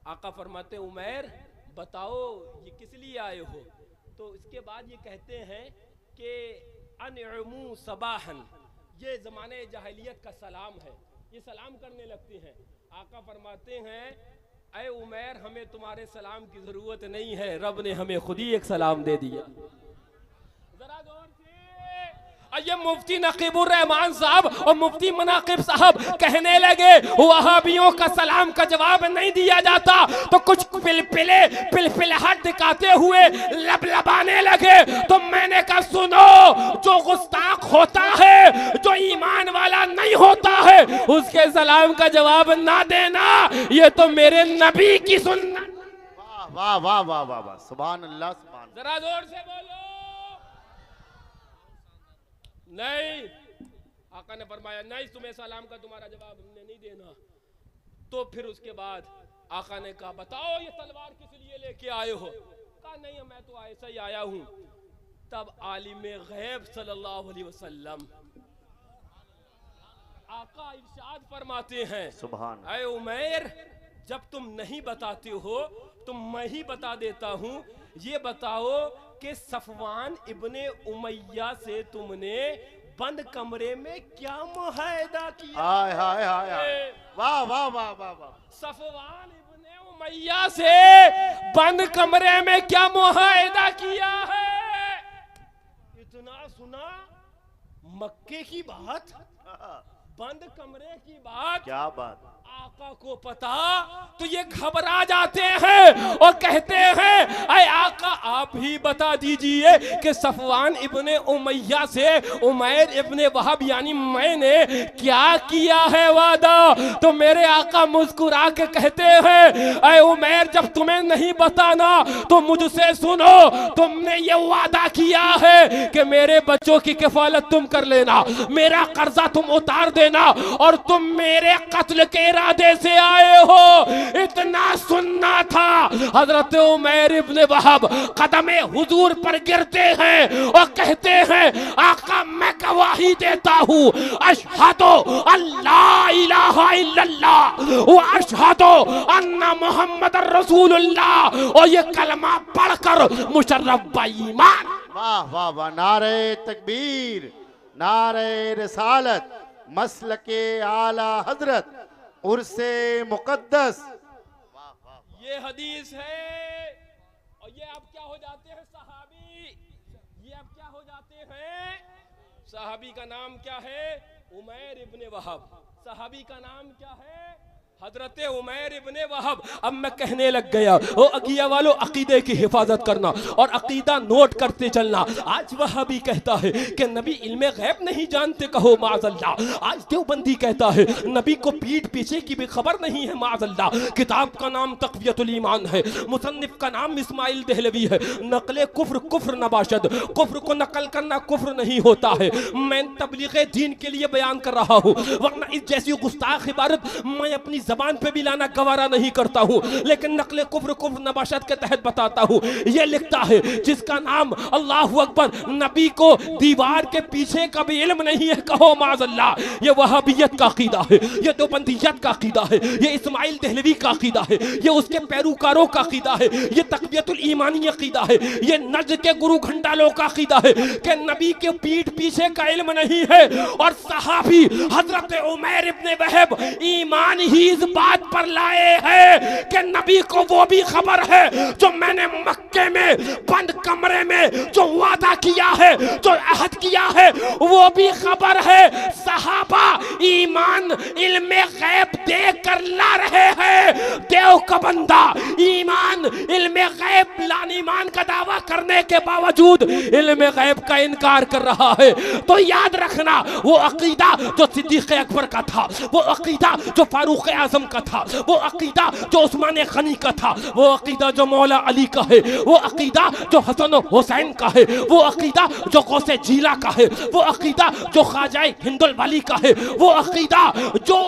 आका फरमाते, उमैर बताओ ये किस लिए आए हो? तो इसके बाद ये कहते हैं कि अनउमू सबाहन, ये ज़माने जाहिलियत का सलाम है, ये सलाम करने लगते हैं। आका फरमाते हैं, ऐ उमैर हमें तुम्हारे सलाम की ज़रूरत नहीं है, रब ने हमें खुद ही एक सलाम दे दिया। जरा गौर से, ये मुफ्ती नकीबुर रहमान साहब और मुफ्ती मनाकिब साहब कहने लगे, वहाबियों का सलाम का जवाब नहीं दिया जाता, तो कुछ पिलपिलाहट दिखाते हुए लबलबाने लगे। तो मैंने कहा, सुनो, जो गुस्ताख होता है, जो ईमान वाला नहीं होता है, उसके सलाम का जवाब ना देना, ये तो मेरे नबी की सुन्नत। वाह वाह वाह वाह वाह, सुभान अल्लाह, सुभान। जरा जोर से बोलो। नहीं, आका ने फरमाया, नहीं, तुम्हें सलाम का तुम्हारा जवाब हमने नहीं देना। तो फिर उसके बाद आका ने कहा, बताओ ये तलवार किस लिए लेके आए हो? कहा नहीं, मैं तो ऐसा ही आया हूं। तब आलिम गैब सल्लल्लाहु अलैहि वसल्लम आका इरशाद फरमाते हैं, सुभान। ऐ उमैर, जब तुम नहीं बताते हो तो मैं ही बता देता हूं। ये बताओ कि सफवान इब्ने उमैया से तुमने बंद कमरे में क्या मुआहदा किया? हाय हाय हाय हाय, वाह वाह वाह वाह वाह। सफवान इब्ने उमैया से बंद कमरे में क्या मुआहदा किया है? इतना सुना, मक्के की बात, बंद कमरे की बात, क्या बात। आका को पता तो ये घबरा जाते हैं और कहते हैं, अय आका आप ही बता दीजिए कि सफवान इब्ने उमैया से उमैर इब्ने वहब यानी मैंने क्या किया है वादा? तो मेरे आका मुस्कुरा के कहते हैं, अय उमैर, जब तुम्हें नहीं बताना तो मुझसे सुनो, तुमने ये वादा किया है कि मेरे बच्चों की किफालत तुम कर लेना, मेरा कर्जा तुम उतार देना और तुम मेरे कत्ल के इरादे मोहद्दे से आए हो, इतना सुनना था। हजरत उमैर इब्ने वहब कदमे हुजूर पर गिरते हैं और कहते हैं आका मैं गवाही देता हूँ अशहदु अल्ला इलाहा इल्लल्लाह व अशहदु अन्ना मुहम्मदर रसूलुल्लाह, और ये कलमा पढ़कर मुशर्रफ ईमान। वाह वाह वाह, नारे तकबीर, नारे रिसालत, मसलके आला हजरत, उर्से मुकद्दस। ये हदीस है और ये अब क्या हो जाते हैं सहाबी, ये अब क्या हो जाते हैं सहाबी। का नाम क्या है? उमैर इब्ने वहब। सहाबी का नाम क्या है? हजरत उमैर इब्ने वहब। अब मैं कहने लग गया, ओ अकिया वालों, अकीदे की हिफाजत करना और अकीदा नोट करते चलना। आज वह भी कहता है कि नबी इल्मे गैब नहीं जानते, कहो माज़अल्लाह। आज देवबंदी कहता है नबी को पीठ पीछे की भी खबर नहीं है, माज़अल्लाह। किताब का नाम तक़वियतुल ईमान है, मुसन्निफ का नाम इस्माइल देहलवी है। नकले कुफ्र कुफ्र नबाशद, कुफ्र को नकल करना कुफ्र नहीं होता है। मैं तबलीग दीन के लिए बयान कर रहा हूँ, वरना इस जैसी गुस्ताख इबारत मैं अपनी जबान पे भी लाना गवारा नहीं करता हूँ, लेकिन नकले कुफ्र कुफ्र नबाशत के तहत बताता हूँ। ये लिखता है जिसका नाम अल्लाहु अकबर, नबी को दीवार के पीछे का भी इल्म नहीं है, कहो माज़अल्लाह। ये वहाबियत का अकीदा है, ये देवबंदियत का अकीदा है, ये इस्माइल देहलवी का अकीदा है, ये उसके पैरोकारों का अकीदा है, ये तक़वियतुल ईमानी अकीदा है, ये नज्द के गुरु घंटालों का अकीदा है कि नबी के पीठ पीछे का इल्म नहीं है। और सहाबी हजरत उमैर इब्ने वहब ईमान ही इस बात पर लाए हैं कि नबी को वो भी खबर है जो मैंने मक्के में बंद कमरे में जो वादा किया है, जो अहद किया है, वो भी खबर है। सहाबा ईमान इल्मे गैब देख कर ला रहे हैं। देव का बंदा ईमान इल्मे गैब लान ईमान का दावा करने के बावजूद इल्मे गैब का इनकार कर रहा है। तो याद रखना, वो अकीदा जो सिद्दीक़ अकबर का था, वो अकीदा जो फारूक आजम का था, वो अकीदा जो उस्मान गनी का था, वो अकीदा जो मौला अली का है, वो अकीदा जो हसन हुसैन का है, वो अकीदा जो गौसे जीला का है, वो अकीदा जो ख्वाजा हिंदुल वली का है, वो अकीदा जो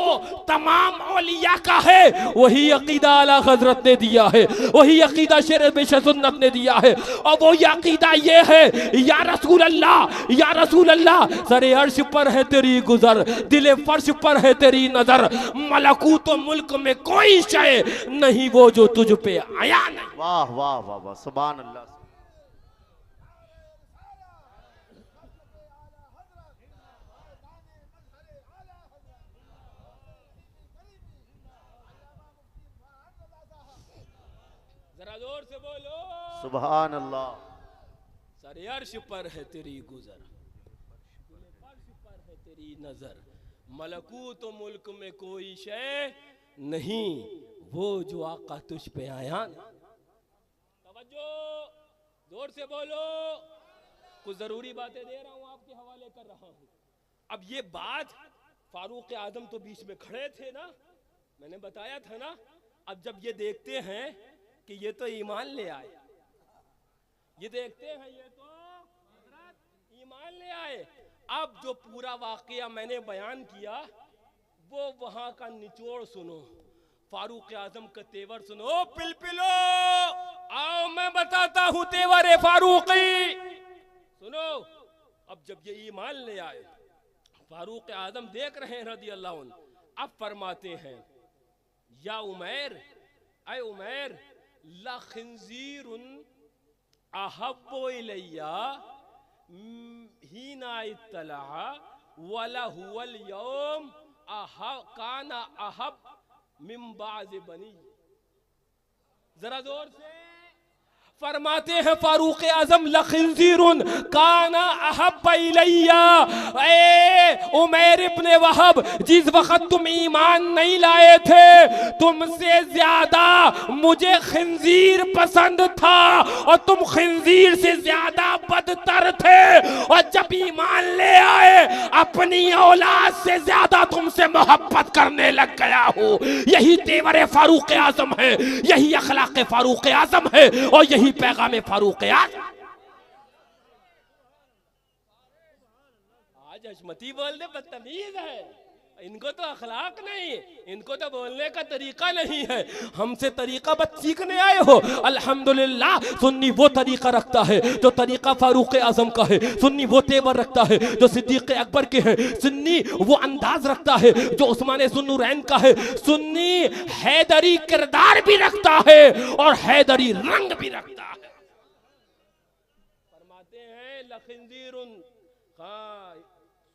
तमाम औलिया का है, वही अकीदा आला हजरत ने दिया है, वही अकीदा शेर बेश सुन्नत ने दिया है। और वो अकीदा ये है, या रसूल अल्लाह, या रसूल अल्लाह, सरे अर्श पर है तेरी गुजर, दिले फर्श पर है तेरी नजर, मलकूत मुल्क में कोई शय नहीं वो जो तुझ पे आया नहीं। वाह वाह वाह वाह, सुभान अल्लाह। जरा जोर से बोलो सुभान अल्लाह। सरे अर्श पर है तेरी गुजर, दिले फर्श पर है तेरी नजर, मलकूत मुल्क में कोई शय नहीं वो जो आका तुझ पे आया। तवज्जो, जोर से बोलो। कुछ जरूरी बातें दे रहा हूं, आपके हवाले कर रहा हूं। अब ये बात फारूक आजम तो बीच में खड़े थे ना, मैंने बताया था ना। अब जब ये देखते हैं कि ये तो ईमान ले आए, ये देखते हैं ये तो ईमान ले आए। अब जो पूरा वाकया मैंने बयान किया वो वहां का निचोड़ सुनो, फारूक आजम का तेवर सुनो। पिलपिलो आओ मैं बताता हूं तेवर फारूकी, सुनो। अब जब ये ईमान ले आए, फारूक आजम देख रहे हैं रज़ी अल्लाह अन्हु। अब फरमाते हैं या उमैर, ऐ उमैर, ला खिंजीरुन अहब्बु इलैया हीना इत्तला वला हुवल यौम काना अहब मिन बाज़ बनी। जरा जोर से फरमाते हैं फारूक आजम, लखिंजीरुन काना अहब्ब इलैया। ए उमैर इब्ने वहब, जिस वक्त तुम ईमान नहीं लाए थे, तुमसे ज्यादा मुझे खिंजीर पसंद था और तुम खिंजीर से ज्यादा बदतर थे। और जब ईमान ले आए, अपनी औलाद से ज्यादा तुमसे मोहब्बत करने लग गया हूँ। यही तेवर फारूक आजम है, यही अखलाक फारूक आजम है और यही पैगाम फारूक आजम। आज हशमती बोल दे, बदतमीज है। इनको तो अखलाक नहीं, इनको तो बोलने का तरीका नहीं है। हमसे तरीका बस सीखने आए हो। अल्हम्दुलिल्लाह सुन्नी वो तरीका रखता है जो तरीका फारूक आजम का है, सुन्नी वो तेवर रखता है जो सिद्दीक अकबर के है, सुन्नी वो अंदाज रखता है जो उस्मान ज़ुन्नुरैन का है, सुन्नी हैदरी किरदार भी रखता है और हैदरी रंग भी रखता है। फरमाते हैं लखिंजीरुन, हाँ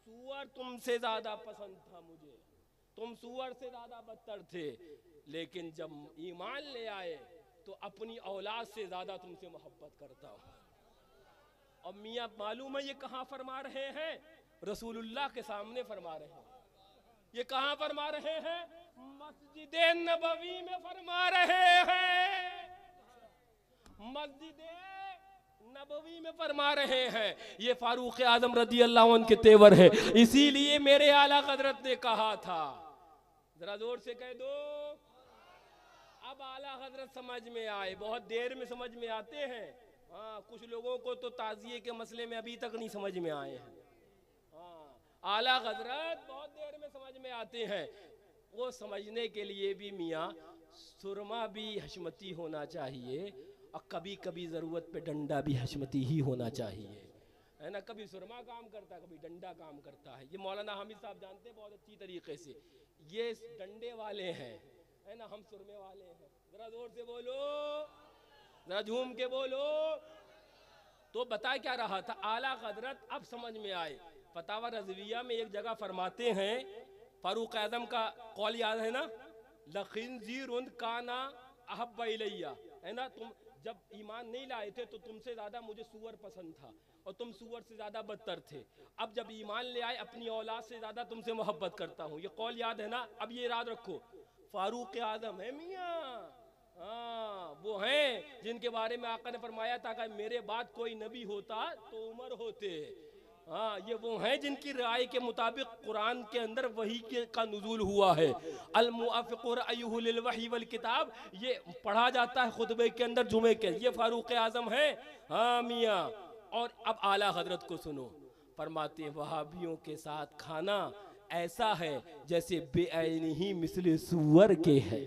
सुअर तुमसे ज्यादा पसंद था मुझे, तुम सुअर से ज्यादा बदतर थे, लेकिन जब ईमान ले आए तो अपनी औलाद से ज्यादा तुमसे मोहब्बत करता हूँ। और मियाँ मालूम है ये कहाँ फरमा रहे हैं? रसूलुल्लाह के सामने फरमा रहे हैं। ये कहाँ फरमा रहे हैं? मस्जिद नबवी में फरमा रहे हैं, मस्जिद नबवी में फरमा रहे हैं। ये फारूक आजम रजी अल्लाह अन्हु के तेवर है। इसीलिए मेरे आला हजरत ने कहा था, जरा जोर से कह दो, अब आला हजरत समझ में आए, बहुत देर में समझ में आते हैं। हाँ, कुछ लोगों को तो ताजिए के मसले में अभी तक नहीं समझ में आए हैं। हाँ, आला हजरत बहुत देर में समझ में आते हैं। वो समझने के लिए भी मियाँ सुरमा भी हशमती होना चाहिए और कभी कभी ज़रूरत पे डंडा भी हशमती ही होना चाहिए, है ना। कभी सुरमा काम करता है, कभी डंडा काम करता है। ये मौलाना हामिद साहब जानते हैं बहुत अच्छी तरीके से। ये डंडे वाले हैं, है ना, हम सुरमे वाले हैं। जरा जोर से बोलो, जरा झूम के बोलो। तो बता क्या रहा था आला हजरत, अब समझ में आए। फतावा रज़विया में एक जगह फरमाते हैं, फारूक आजम का कौल याद है ना, लखिंजीरुन काना अहब्बा इलैया, है ना। तुम जब ईमान नहीं लाए थे तो तुमसे ज्यादा मुझे सूअर पसंद था और तुम सूअर से ज्यादा बदतर थे। अब जब ईमान ले आए अपनी औलाद से ज्यादा तुमसे मोहब्बत करता हूँ। ये कौल याद है ना। अब ये याद रखो, फारूक आजम है मियाँ, हाँ वो हैं जिनके बारे में आका ने फरमाया था कि मेरे बाद कोई नबी होता तो उमर होते। हाँ, ये वो हैं जिनकी राय के मुताबिक कुरान के अंदर वही का नुज़ूल हुआ है। अल मुअफ़्फ़िक़ु रअयुहु लिल वही वल किताब, ये पढ़ा जाता है खुतबे के अंदर जुमे के। ये फारूक आजम है, हाँ मियाँ। और अब आला हजरत को सुनो, फरमाते हैं वहाबियों के साथ खाना ऐसा है जैसे बेऐनी मिस्ल सूअर के है।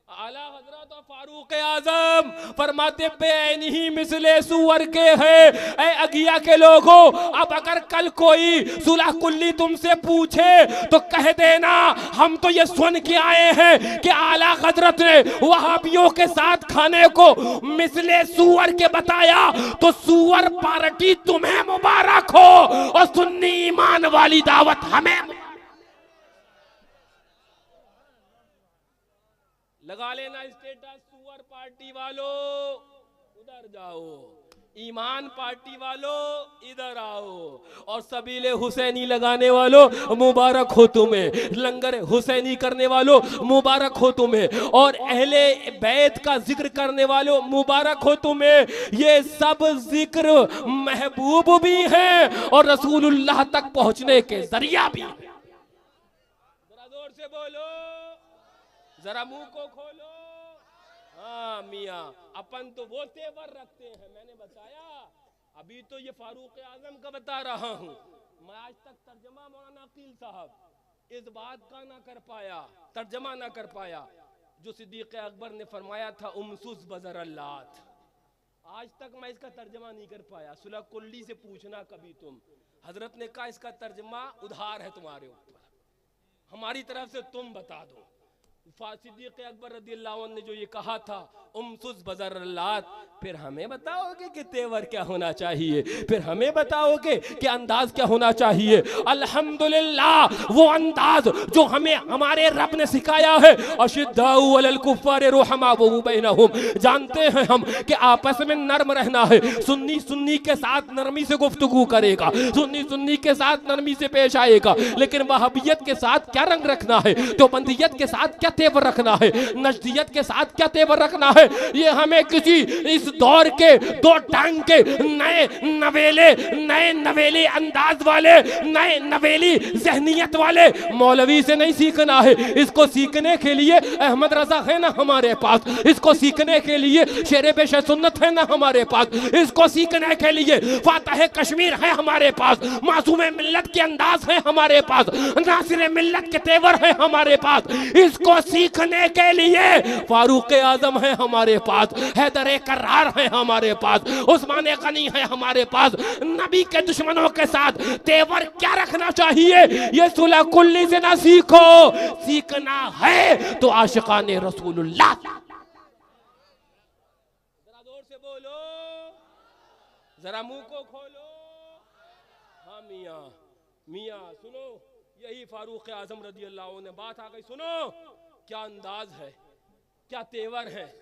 आला हजरत और फारूक आजम फरमाते बेऐनी ही मिसले सूअर के है। ऐ अगिया के लोगों, अब अगर कल कोई सुलह कुल्ली तुमसे पूछे तो कह देना हम तो ये सुन के आए हैं कि आला हजरत ने वहाबियों के साथ खाने को मिसले सूअर के बताया, तो सूअर पार्टी तुम्हें मुबारक हो और सुन्नी ईमान वाली दावत हमें। लगा लेना स्टेटस, सूअर पार्टी वालों उधर जाओ, ईमान पार्टी वालों इधर आओ, और सबीले हुसैनी लगाने वालों मुबारक हो तुम्हें, लंगर हुसैनी करने वालों मुबारक हो तुम्हें, और अहले बैत का जिक्र करने वालों मुबारक हो तुम्हें। ये सब जिक्र महबूब भी हैं और रसूलुल्लाह तक पहुंचने के जरिया भी। जरा जोर से बोलो, जरा मुंह को खोलो। हाँ मियाँ, अपन तो वो तेवर रखते हैं। मैंने बताया, अभी तो ये फारूक आजम का बता रहा हूँ। मैं आज तक तर्जमा मौलाना अकील साहब इस बात का ना कर पाया, तर्जमा ना कर पाया जो सिद्दीक अकबर ने फरमाया था उमसुस बज़रल्लात। आज तक मैं इसका तर्जमा नहीं कर पाया। सुलह कुल्ली से पूछना कभी तुम, हजरत ने कहा इसका तर्जमा उधार है तुम्हारे ऊपर, हमारी तरफ से तुम बता दो। सिद्दीक़ अकबर रज़ियल्लाहु अन्हु ने जो ये कहा था उमसुस बज़रल्लात, फिर हमें बताओगे कि तेवर क्या होना चाहिए, फिर हमें बताओगे कि अंदाज क्या होना चाहिए। अल्हम्दुलिल्लाह वो अंदाज जो हमें हमारे रब ने सिखाया है। अशिद्दाउ अलल कुफ़्फ़ारि रुहमाउ बैनहुम, जानते हैं हम कि आपस में नर्म रहना है। सुन्नी सुन्नी के साथ नरमी से गुफ्तगू करेगा, सुन्नी सुन्नी के साथ नरमी से पेश आएगा, लेकिन वहाबियत के साथ क्या रंग रखना है, देवबंदियत के साथ क्या क्या तेवर रखना है, नजदियत के साथ क्या तेवर रखना है, ये हमें किसी इस दौर के दो टांग के नए नवेले अंदाज वाले, नए नवेली जहनियत वाले मौलवी से नहीं सीखना है। इसको सीखने के लिए अहमद रजा है ना हमारे पास, इसको सीखने के लिए शेरे पेश सुन्नत है ना हमारे पास, इसको सीखने के लिए फातह कश्मीर है हमारे पास, मासूम मिल्लत के अंदाज है हमारे पास, नासिर मिल्लत के तेवर है हमारे पास। इसको सीखने के लिए फारूक आजम है हमारे पास, हैदर करार है हमारे पास, उस्मान गनी है हमारे पास। नबी के दुश्मनों के साथ तेवर क्या रखना चाहिए, ये सुलह कुल्ली से ना सीखो, सीखना है तो आशिकाने रसूलुल्लाह। जरा जोर से बोलो, जरा मुंह को खोलो। हाँ मियाँ मियाँ सुनो, यही फारूक आजम रजी अल्लाह ने बात आ गई। सुनो क्या अंदाज है, क्या तेवर है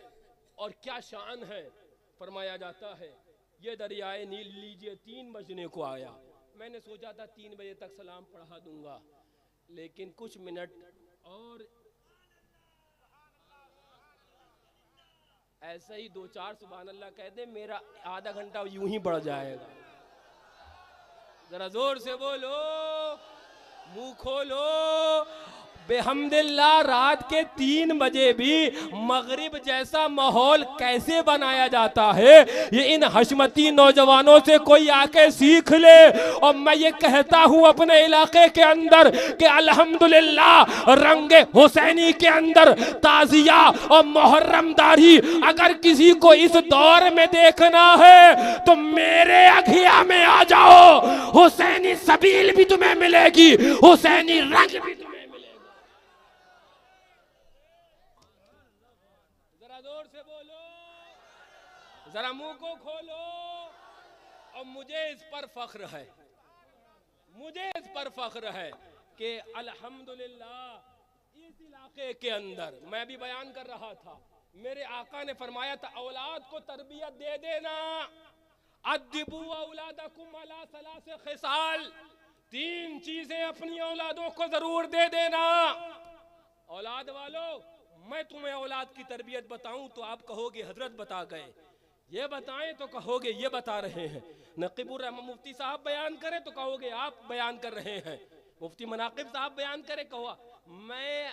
और क्या शान है। फरमाया जाता है ये दरियाए नील लीजिए 3 बजने को आया। मैंने सोचा था 3 बजे तक सलाम पढ़ा दूंगा, लेकिन कुछ मिनट और ऐसे ही 2-4 सुभान अल्लाह कह दे, मेरा आधा घंटा यूं ही बढ़ जाएगा। जरा जोर से बोलो, मुंह खोलो। बेहम्दिल्लाह रात के 3 बजे भी मगरिब जैसा माहौल कैसे बनाया जाता है, ये इन हशमती नौजवानों से कोई आके सीख ले। और मैं ये कहता हूँ अपने इलाके के अंदर कि अल्हम्दुलिल्लाह रंगे हुसैनी के अंदर ताजिया और मुहर्रमदारी अगर किसी को इस दौर में देखना है तो मेरे अघिया में आ जाओ। हुसैनी सबील भी तुम्हें मिलेगी, हुसैनी रंग भी तुम्हें। जरा मुंह को खोलो। और मुझे इस पर फख्र है, मुझे इस पर फख्र है कि अल्हम्दुलिल्लाह इस इलाके के अंदर मैं भी बयान कर रहा था, मेरे आका ने फरमाया था औलाद को तरबियत दे देना। अद्दिबू औलादकुम अला सलासे खिसाल, 3 चीजें अपनी औलादों को जरूर दे देना। औलाद वालों, मैं तुम्हें औलाद की तरबियत बताऊं तो आप कहोगे हजरत बता गए, ये बताएं तो कहोगे ये बता रहे हैं, नकीबुर रहमान मुफ्ती साहब बयान करें तो कहोगे आप बयान कर रहे हैं, मुफ्ती मनाकिब साहब बयान करें कहो। मैं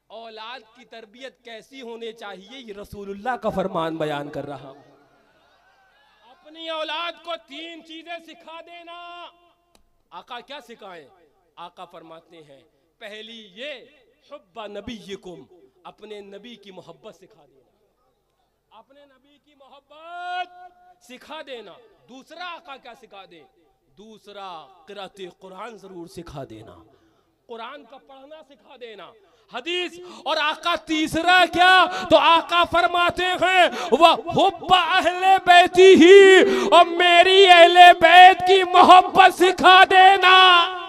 औलाद की तरबियत कैसी होनी चाहिए ये रसूलुल्लाह का फरमान बयान कर रहा हूं। अपनी औलाद को 3 चीजें सिखा देना। आका क्या सिखाएं? आका फरमाते हैं पहली ये हुब्बा नबीयकुम, अपने नबी की मोहब्बत सिखा देना, अपने नबी की मोहब्बत सिखा देना। दूसरा आका क्या सिखा दे? दूसरा क़िराअत कुरान जरूर सिखा देना, कुरान का पढ़ना सिखा देना, हदीस। और आका तीसरा क्या? तो आका फरमाते हैं वह हुब्बा अहले बैती ही, और मेरी अहले बैत की मोहब्बत सिखा देना।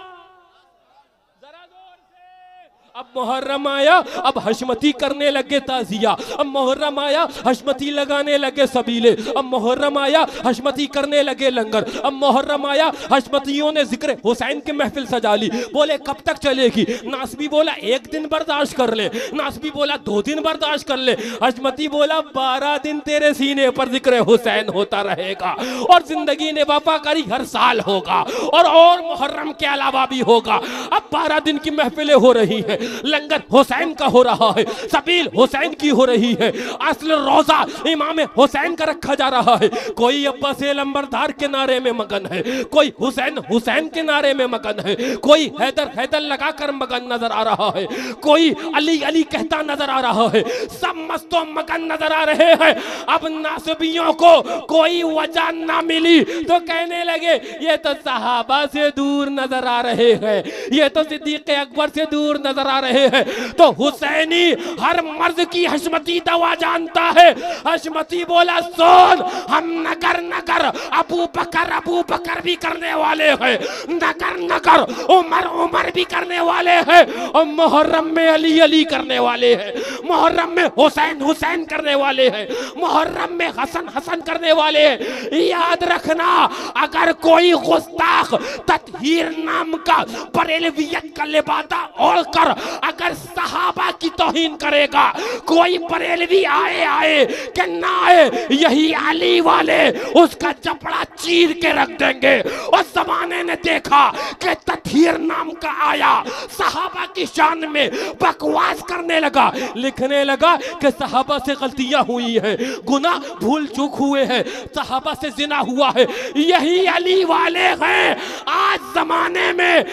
अब मुहर्रम आया, अब हशमती करने लगे ताजिया, अब मुहर्रम आया हशमती लगाने लगे सबीले, अब मुहर्रम आया हशमती करने लगे लंगर, अब मुहर्रम आया हशमतियों ने जिक्र हुसैन की महफिल सजा ली। बोले कब तक चलेगी? नासबी बोला 1 दिन बर्दाश्त कर ले, नासबी बोला 2 दिन बर्दाश्त कर ले, हशमती बोला 12 दिन तेरे सीने पर जिक्र हुसैन होता रहेगा और जिंदगी ने वफा करी हर साल होगा और मुहर्रम के अलावा भी होगा। अब 12 दिन की महफिलें हो रही हैं, लंगर हुसैन का हो रहा है, सबील हुसैन की हो रही है, असल रोजा इमाम हुसैन का रखा जा रहा है। कोई अब्बास लंबरदार के नारे में मगन है, कोई हुसैन हुसैन के नारे में मगन है, कोई हैदर हैदर लगाकर मगन नजर आ रहा है, कोई अली अली कहता नजर आ रहा है, सब मस्तो मगन नजर आ रहे हैं। अब नासबियों को कोई वजह ना मिली तो कहने लगे ये तो सहाबा से दूर नजर आ रहे हैं, ये तो सिद्दीक अकबर से दूर नजर आ रहे हैं। तो हुसैनी हर मर्द की हशमती दवा जानता है। हशमती बोला सुन, हम नगर नगर अबू बकर भी करने वाले हैं, नगर नगर उमर भी करने वाले हैं, और मुहर्रम में अली अली करने वाले हैं, मुहर्रम में हुसैन करने वाले हैं, मुहर्रम में हसन करने वाले हैं। याद रखना, अगर कोई गुस्ताख तत्हीर नाम का बरेलवियत का लिबादा ओढ़ कर अगर सहाबा की तौहीन करेगा, कोई बरेलवी आए कि ना आए, यही अली वाले उसका चपड़ा चीर के रख देंगे। उस जमाने ने देखा कि तथहीर नाम का आया, सहाबा की शान में बकवास करने लगा, लिखने लगा कि सहाबा से गलतियां हुई हैं, गुनाह भूल चूक हुए हैं, सहाबा से जिना हुआ है। यही अली वाले हैं आज जमाने में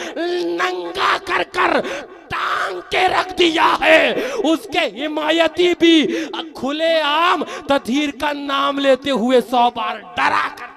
नंगा कर कर टांग के रख दिया है। उसके हिमायती भी खुले आम तथहीर का नाम लेते हुए 100 बार डरा कर।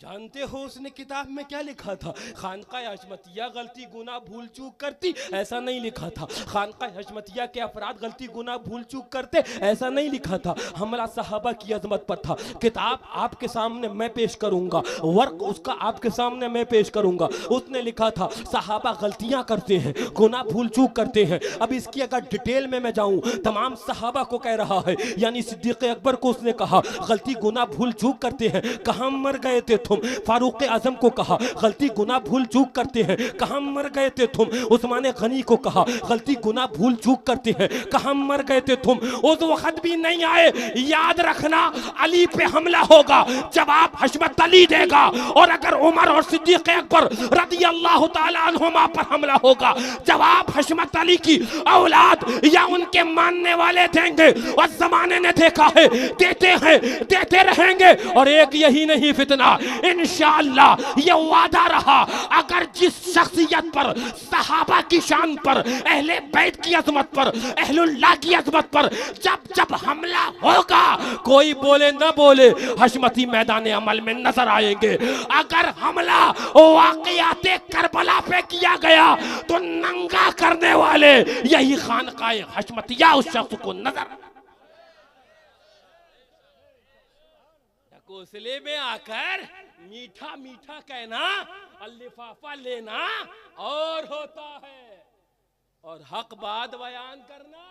जानते हो उसने किताब में क्या लिखा था? खानका हशमतिया गलती गुनाह भूल चूक करती, ऐसा नहीं लिखा था। खानका हशमतिया के अफराद गलती गुनाह भूल चूक करते, ऐसा नहीं लिखा था। हमला सहाबा की अजमत पर था। किताब आपके सामने मैं पेश करूंगा, वर्क उसका आपके सामने मैं पेश करूंगा। उसने लिखा था सहाबा गलतियां करते हैं, गुनाह भूल चूक करते हैं। अब इसकी अगर डिटेल में मैं जाऊं, तमाम सहाबा को कह रहा है, यानी सिद्दीक अकबर को उसने कहा गलती गुनाह भूल चूक करते हैं, कहां मर गए थे तुम? फारूक आजम को कहा गलती गुनाह भूल चूक करते हैं, कहां मर गए थे तुम? उस्मान गनी को कहा गलती गुनाह भूल चूक करते हैं, कहां मर गए थे तुम? उस वक्त भी नहीं आए। याद रखना अली पे हमला होगा, जवाब हशमत अली देगा। और अगर उमर और सिद्दीक अकबर रज़ी अल्लाह तआला अन्हुमा पर हमला होगा, जवाब हशमत अली की औलाद या उनके मानने वाले देंगे। और जमाने ने देखा है, देते हैं, देते रहेंगे। और एक यही नहीं फितना, इंशाअल्लाह ये वादा रहा, अगर जिस शख्सियत पर, सहाबा की शान पर, अहले बैत की अजमत पर, अहलुल्लाह की अजमत पर जब जब हमला होगा, कोई बोले न बोले, हशमती मैदान अमल में नजर आएंगे। अगर हमला वाक़ियाते करबला पे किया गया तो नंगा करने वाले यही खानकाए हशमतिया उस शख्स को नजर। घोंसले में आकर मीठा मीठा कहना और लिफाफा लेना और होता है, और हक बात बयान करना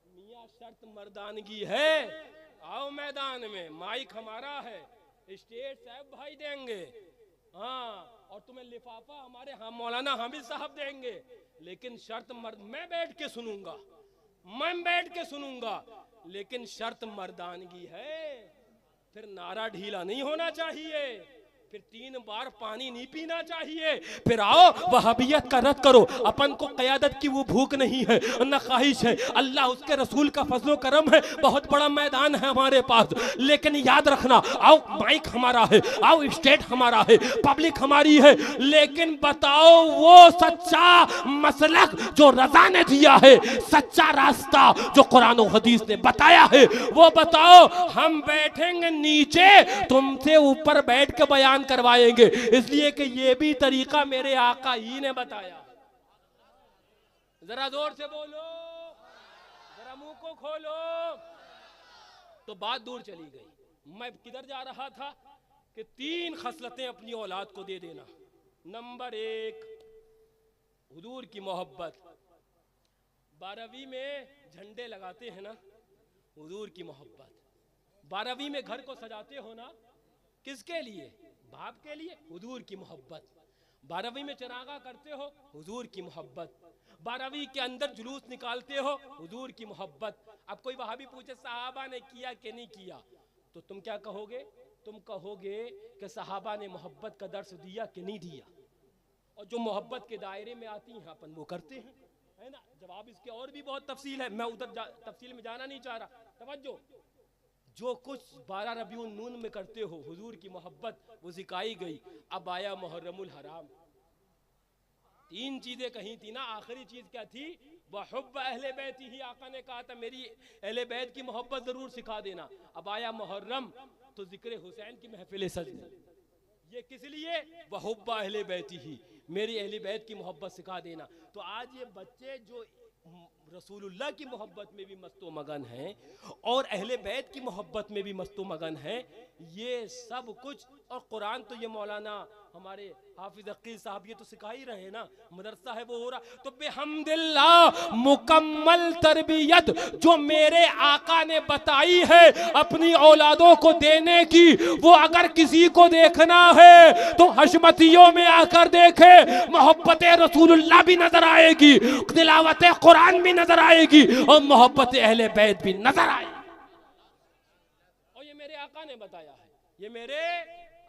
मियां शर्त मर्दानगी है। आओ मैदान में, माइक हमारा है, स्टेज साहब भाई देंगे, हाँ, और तुम्हें लिफाफा हमारे हम मौलाना हामिद साहब देंगे। लेकिन शर्त मर्द, मैं बैठ के सुनूंगा, मैं बैठ के सुनूंगा, लेकिन शर्त मर्दानगी है। फिर नारा ढीला नहीं होना चाहिए, फिर 3 बार पानी नहीं पीना चाहिए। फिर आओ वहाबियत का रद्द करो। अपन को क़यादत की वो भूख नहीं है, न ख्वाहिश है, अल्लाह उसके रसूल का फजलो करम है, बहुत बड़ा मैदान है हमारे पास। लेकिन याद रखना, आओ माइक हमारा है, आओ स्टेट हमारा है, पब्लिक हमारी है, लेकिन बताओ वो सच्चा मसलक जो रजा ने दिया है, सच्चा रास्ता जो कुरान और हदीस ने बताया है, वो बताओ। हम बैठेंगे नीचे, तुमसे ऊपर बैठ के बयान करवाएंगे, इसलिए कि ये भी तरीका मेरे आका ही ने बताया। जरा जोर से बोलो, जरा मुंह को खोलो। तो बात दूर चली गई। मैं किधर जा रहा था कि 3 खसलतें अपनी औलाद को दे देना। नंबर 1, हुजूर की मोहब्बत। 12वीं में झंडे लगाते हैं ना, हुजूर की मोहब्बत। 12वीं में घर को सजाते हो ना, किसके लिए? बाप के लिए, हुजूर की मोहब्बत। 12वीं में चरागा करते हो, हुजूर की मोहब्बत। 12वीं के अंदर जुलूस निकालते हो, हुजूर की मोहब्बत। अब कोई वहाबी पूछे सहाबा ने किया कि नहीं किया, तो तुम क्या कहोगे? तुम कहोगे कि सहाबा ने मोहब्बत का दर्स दिया कि नहीं दिया, और जो मोहब्बत के दायरे में आती हैं अपन वो करते हैं, है ना। जवाब इसके और भी बहुत तफसील है, मैं उधर तफसील में जाना नहीं चाह रहा। तवज्जो, जो कुछ 12 रबीउन नून में करते हो, हुजूर की मोहब्बत वो सिखाई गई। अब आया मुहर्रमुल हराम, 3 चीजें कही थी ना, आखिरी चीज क्या थी? वहुब्ब अहले बैत ही, आका ने कहा था मेरी अहले बैत की मोहब्बत जरूर सिखा देना। अब आया मुहर्रम, तो जिक्र हुसैन की महफिल सजदे, ये किस लिए? वहुब्ब अहले बैत ही, मेरी अहले बैत की मोहब्बत सिखा देना। तो आज ये बच्चे जो रसूलुल्लाह की मोहब्बत में भी मस्तो मगन हैं और अहले बैत की मोहब्बत में भी मस्तो मगन हैं। ये सब कुछ, और कुरान तो ये मौलाना हमारे हाफिज अकील साहब ये तो सिखा ही रहे हैं ना, मदरसा है वो हो रहा। तो बेहम्दिल्लाह मुकम्मल तरबियत जो मेरे आका ने बताई है अपनी औलादों को देने की, वो अगर किसी को देखना है तो हशमतियों में आकर देखे, मोहब्बत रसूलुल्लाह भी नजर आएगी, तिलावत कुरान भी नजर आएगी और मोहब्बत अहले बैत भी नजर आएगी। और ये मेरे आका ने बताया है, ये मेरे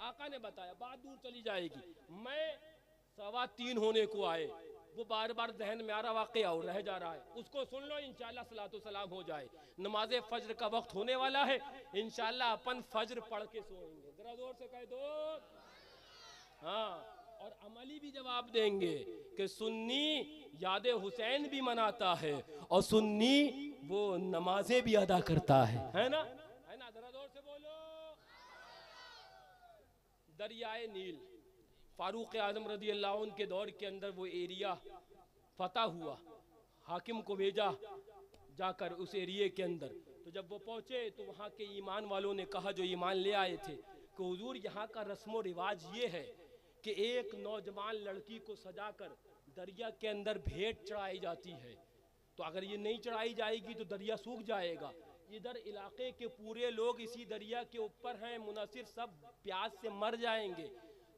आका ने बताया। बात दूर चली जाएगी। मैं 3:15 होने को आए, वो बार बार जहन में आ रहा वाकया और रह जा रहा है, उसको सुन लो, इंशाल्लाह सलातो सलाम हो जाए। नमाज फज्र का वक्त होने वाला है, इंशाल्लाह अपन फज्र पढ़ के सोएंगे। जरा जोर से कह दो हाँ। और अमली भी जवाब देंगे कि सुन्नी याद हुसैन भी मनाता है और सुन्नी वो नमाजें भी अदा करता है ना, है ना? जरा जोर से बोलो। दरियाए नील, फारूक आजम रदी अल्लाह अन्हु के दौर के अंदर वो एरिया फतह हुआ, हाकिम को भेजा जाकर उस एरिया के अंदर। तो जब वो पहुंचे तो वहाँ के ईमान वालों ने कहा, जो ईमान ले आए थे, कि हुजूर यहाँ का रस्म रिवाज ये है कि एक नौजवान लड़की को सजाकर दरिया के अंदर भेंट चढ़ाई जाती है, तो अगर ये नहीं चढ़ाई जाएगी तो दरिया सूख जाएगा। इधर इलाके के पूरे लोग इसी दरिया के ऊपर हैं, मुनासिर सब प्यास से मर जाएंगे।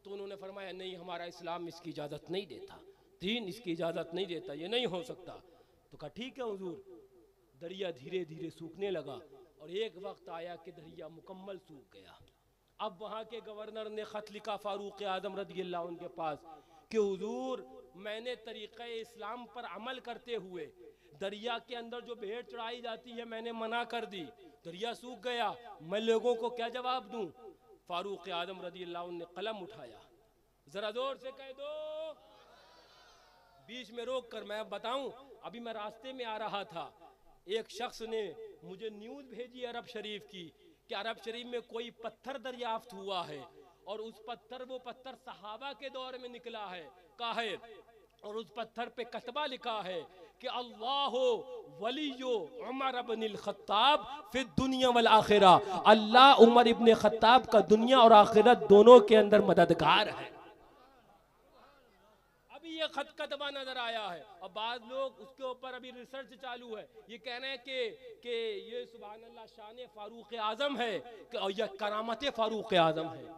तो उन्होंने फरमाया नहीं, हमारा इस्लाम इसकी इजाज़त नहीं देता, दीन इसकी इजाज़त नहीं देता, ये नहीं हो सकता। तो कहा ठीक है हुजूर। दरिया धीरे धीरे सूखने लगा और एक वक्त आया कि दरिया मुकम्मल सूख गया। अब वहाँ के गवर्नर ने ख़त लिखा फारूक आज़म रज़ी अल्लाह अन्हु के पास कि हुजूर, मैंने तरीक़े इस्लाम पर अमल करते हुए दरिया के अंदर जो भेंट चढ़ाई जाती है मैंने मना कर दी, दरिया सूख गया, मैं लोगों को क्या जवाब दूं? फारूक आज़म रज़ी अल्लाह अन्हु ने कलम उठाया, जरा जोर से कह दो। बीच में रोक कर मैं बताऊं, अभी मैं रास्ते में आ रहा था, एक शख्स ने मुझे न्यूज़ भेजी अरब शरीफ की कि अरब शरीफ में कोई पत्थर दरियाफ्त हुआ है और उस पत्थर, वो पत्थर सहाबा के दौर में निकला है का है, और उस पत्थर पे कतबा लिखा है कि अल्लाह वलियो उमर इब्न खत्ताब फिर दुनिया वल आखिरा, अल्लाह उमर इब्न खत्ताब का दुनिया और आखिरत दोनों के अंदर मददगार है। अभी ये खत कतबा नजर आया है और बाद लोग उसके ऊपर अभी रिसर्च चालू है, ये कह रहे हैं कि ये सुभान अल्लाह शान फारूक आजम है और यह करामत फारूक आजम है।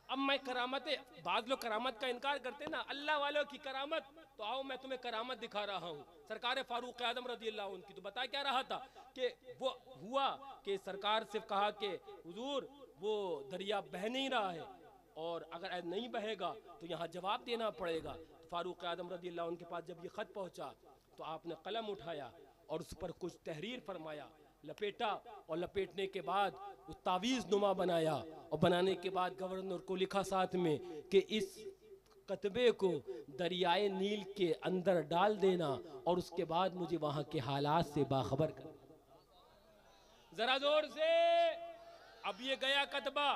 अब मैं करामत, बाद लोग करामत का इनकार करते हैं ना, अल्लाह वालों की करामत, तो आओ मैं तुम्हें करामत दिखा रहा हूँ सरकार फारूक आजम रज़ी अल्लाह अन्हु की। तो बता क्या रहा था कि वो हुआ कि सरकार से कहा कि हुजूर वो दरिया बह नहीं रहा है और अगर नहीं बहेगा तो यहाँ जवाब देना पड़ेगा। तो फारूक आजम रज़ी अल्लाह अन्हु के पास जब ये ख़त पहुँचा तो आपने कलम उठाया और उस पर कुछ तहरीर फरमाया, लपेटा और लपेटने के बाद उस तावीज़ नुमा बनाया और बनाने के बाद गवर्नर को लिखा साथ में कि इस कतबे को दरियाए नील के अंदर डाल देना और उसके बाद मुझे वहाँ के हालात से बाखबर कर। जरा जोर से। अब ये गया कतबा,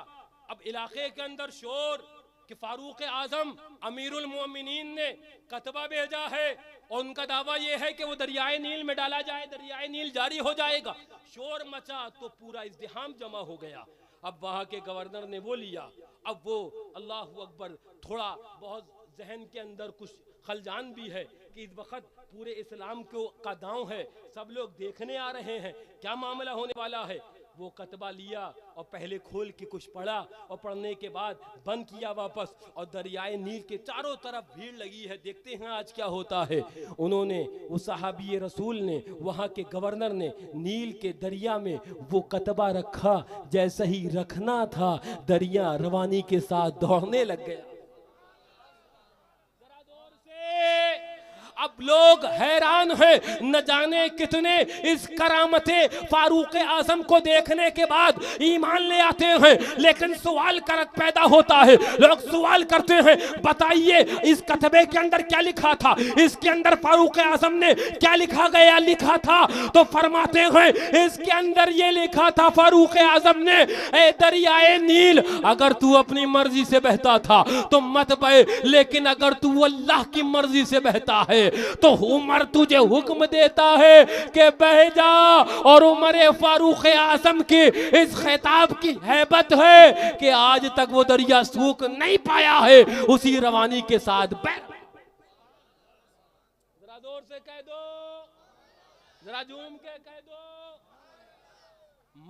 अब इलाके के अंदर शोर कि फारूक आजम अमीरुल मोमिनीन ने कतबा भेजा है और उनका दावा यह है कि वो दरियाए नील में डाला जाए, दरियाए नील जारी हो जाएगा। शोर मचा तो पूरा इज़्दिहाम जमा हो गया। अब वहाँ के गवर्नर ने वो लिया, अब वो अल्लाहु अकबर, थोड़ा बहुत जहन के अंदर कुछ खलजान भी है कि इस वक्त पूरे इस्लाम का दांव है, सब लोग देखने आ रहे हैं क्या मामला होने वाला है। वो कतबा लिया और पहले खोल के कुछ पढ़ा और पढ़ने के बाद बंद किया वापस, और दरियाए नील के चारों तरफ भीड़ लगी है, देखते हैं आज क्या होता है। उन्होंने, वो सहाबी रसूल ने, वहाँ के गवर्नर ने नील के दरिया में वो कतबा रखा, जैसा ही रखना था दरिया रवानी के साथ दौड़ने लग गया। जरा जोर से। अब लोग हैरान हैं, न जाने कितने इस करामते फारूक आजम को देखने के बाद ईमान ले आते हैं, लेकिन सवाल पैदा होता है। लोग सवाल करते हैं, बताइए इस कतबे के अंदर क्या लिखा था, इसके अंदर फारूक आजम ने क्या लिखा था। तो फरमाते हैं इसके अंदर ये लिखा था फारूक आजम ने, ए दरियाए नील, अगर तू अपनी मर्जी से बहता था तो मत बहे, लेकिन अगर तू अल्लाह की मर्जी से बहता है, तो उमर तुझे हुक्म देता है कि बह जा। और उमर फारूक आजम के इस खिताब की हैबत है कि आज तक वो दरिया सूख नहीं पाया है, उसी रवानी के साथ बह। जरा जोर से कह दो, जरा झूम के कह दो।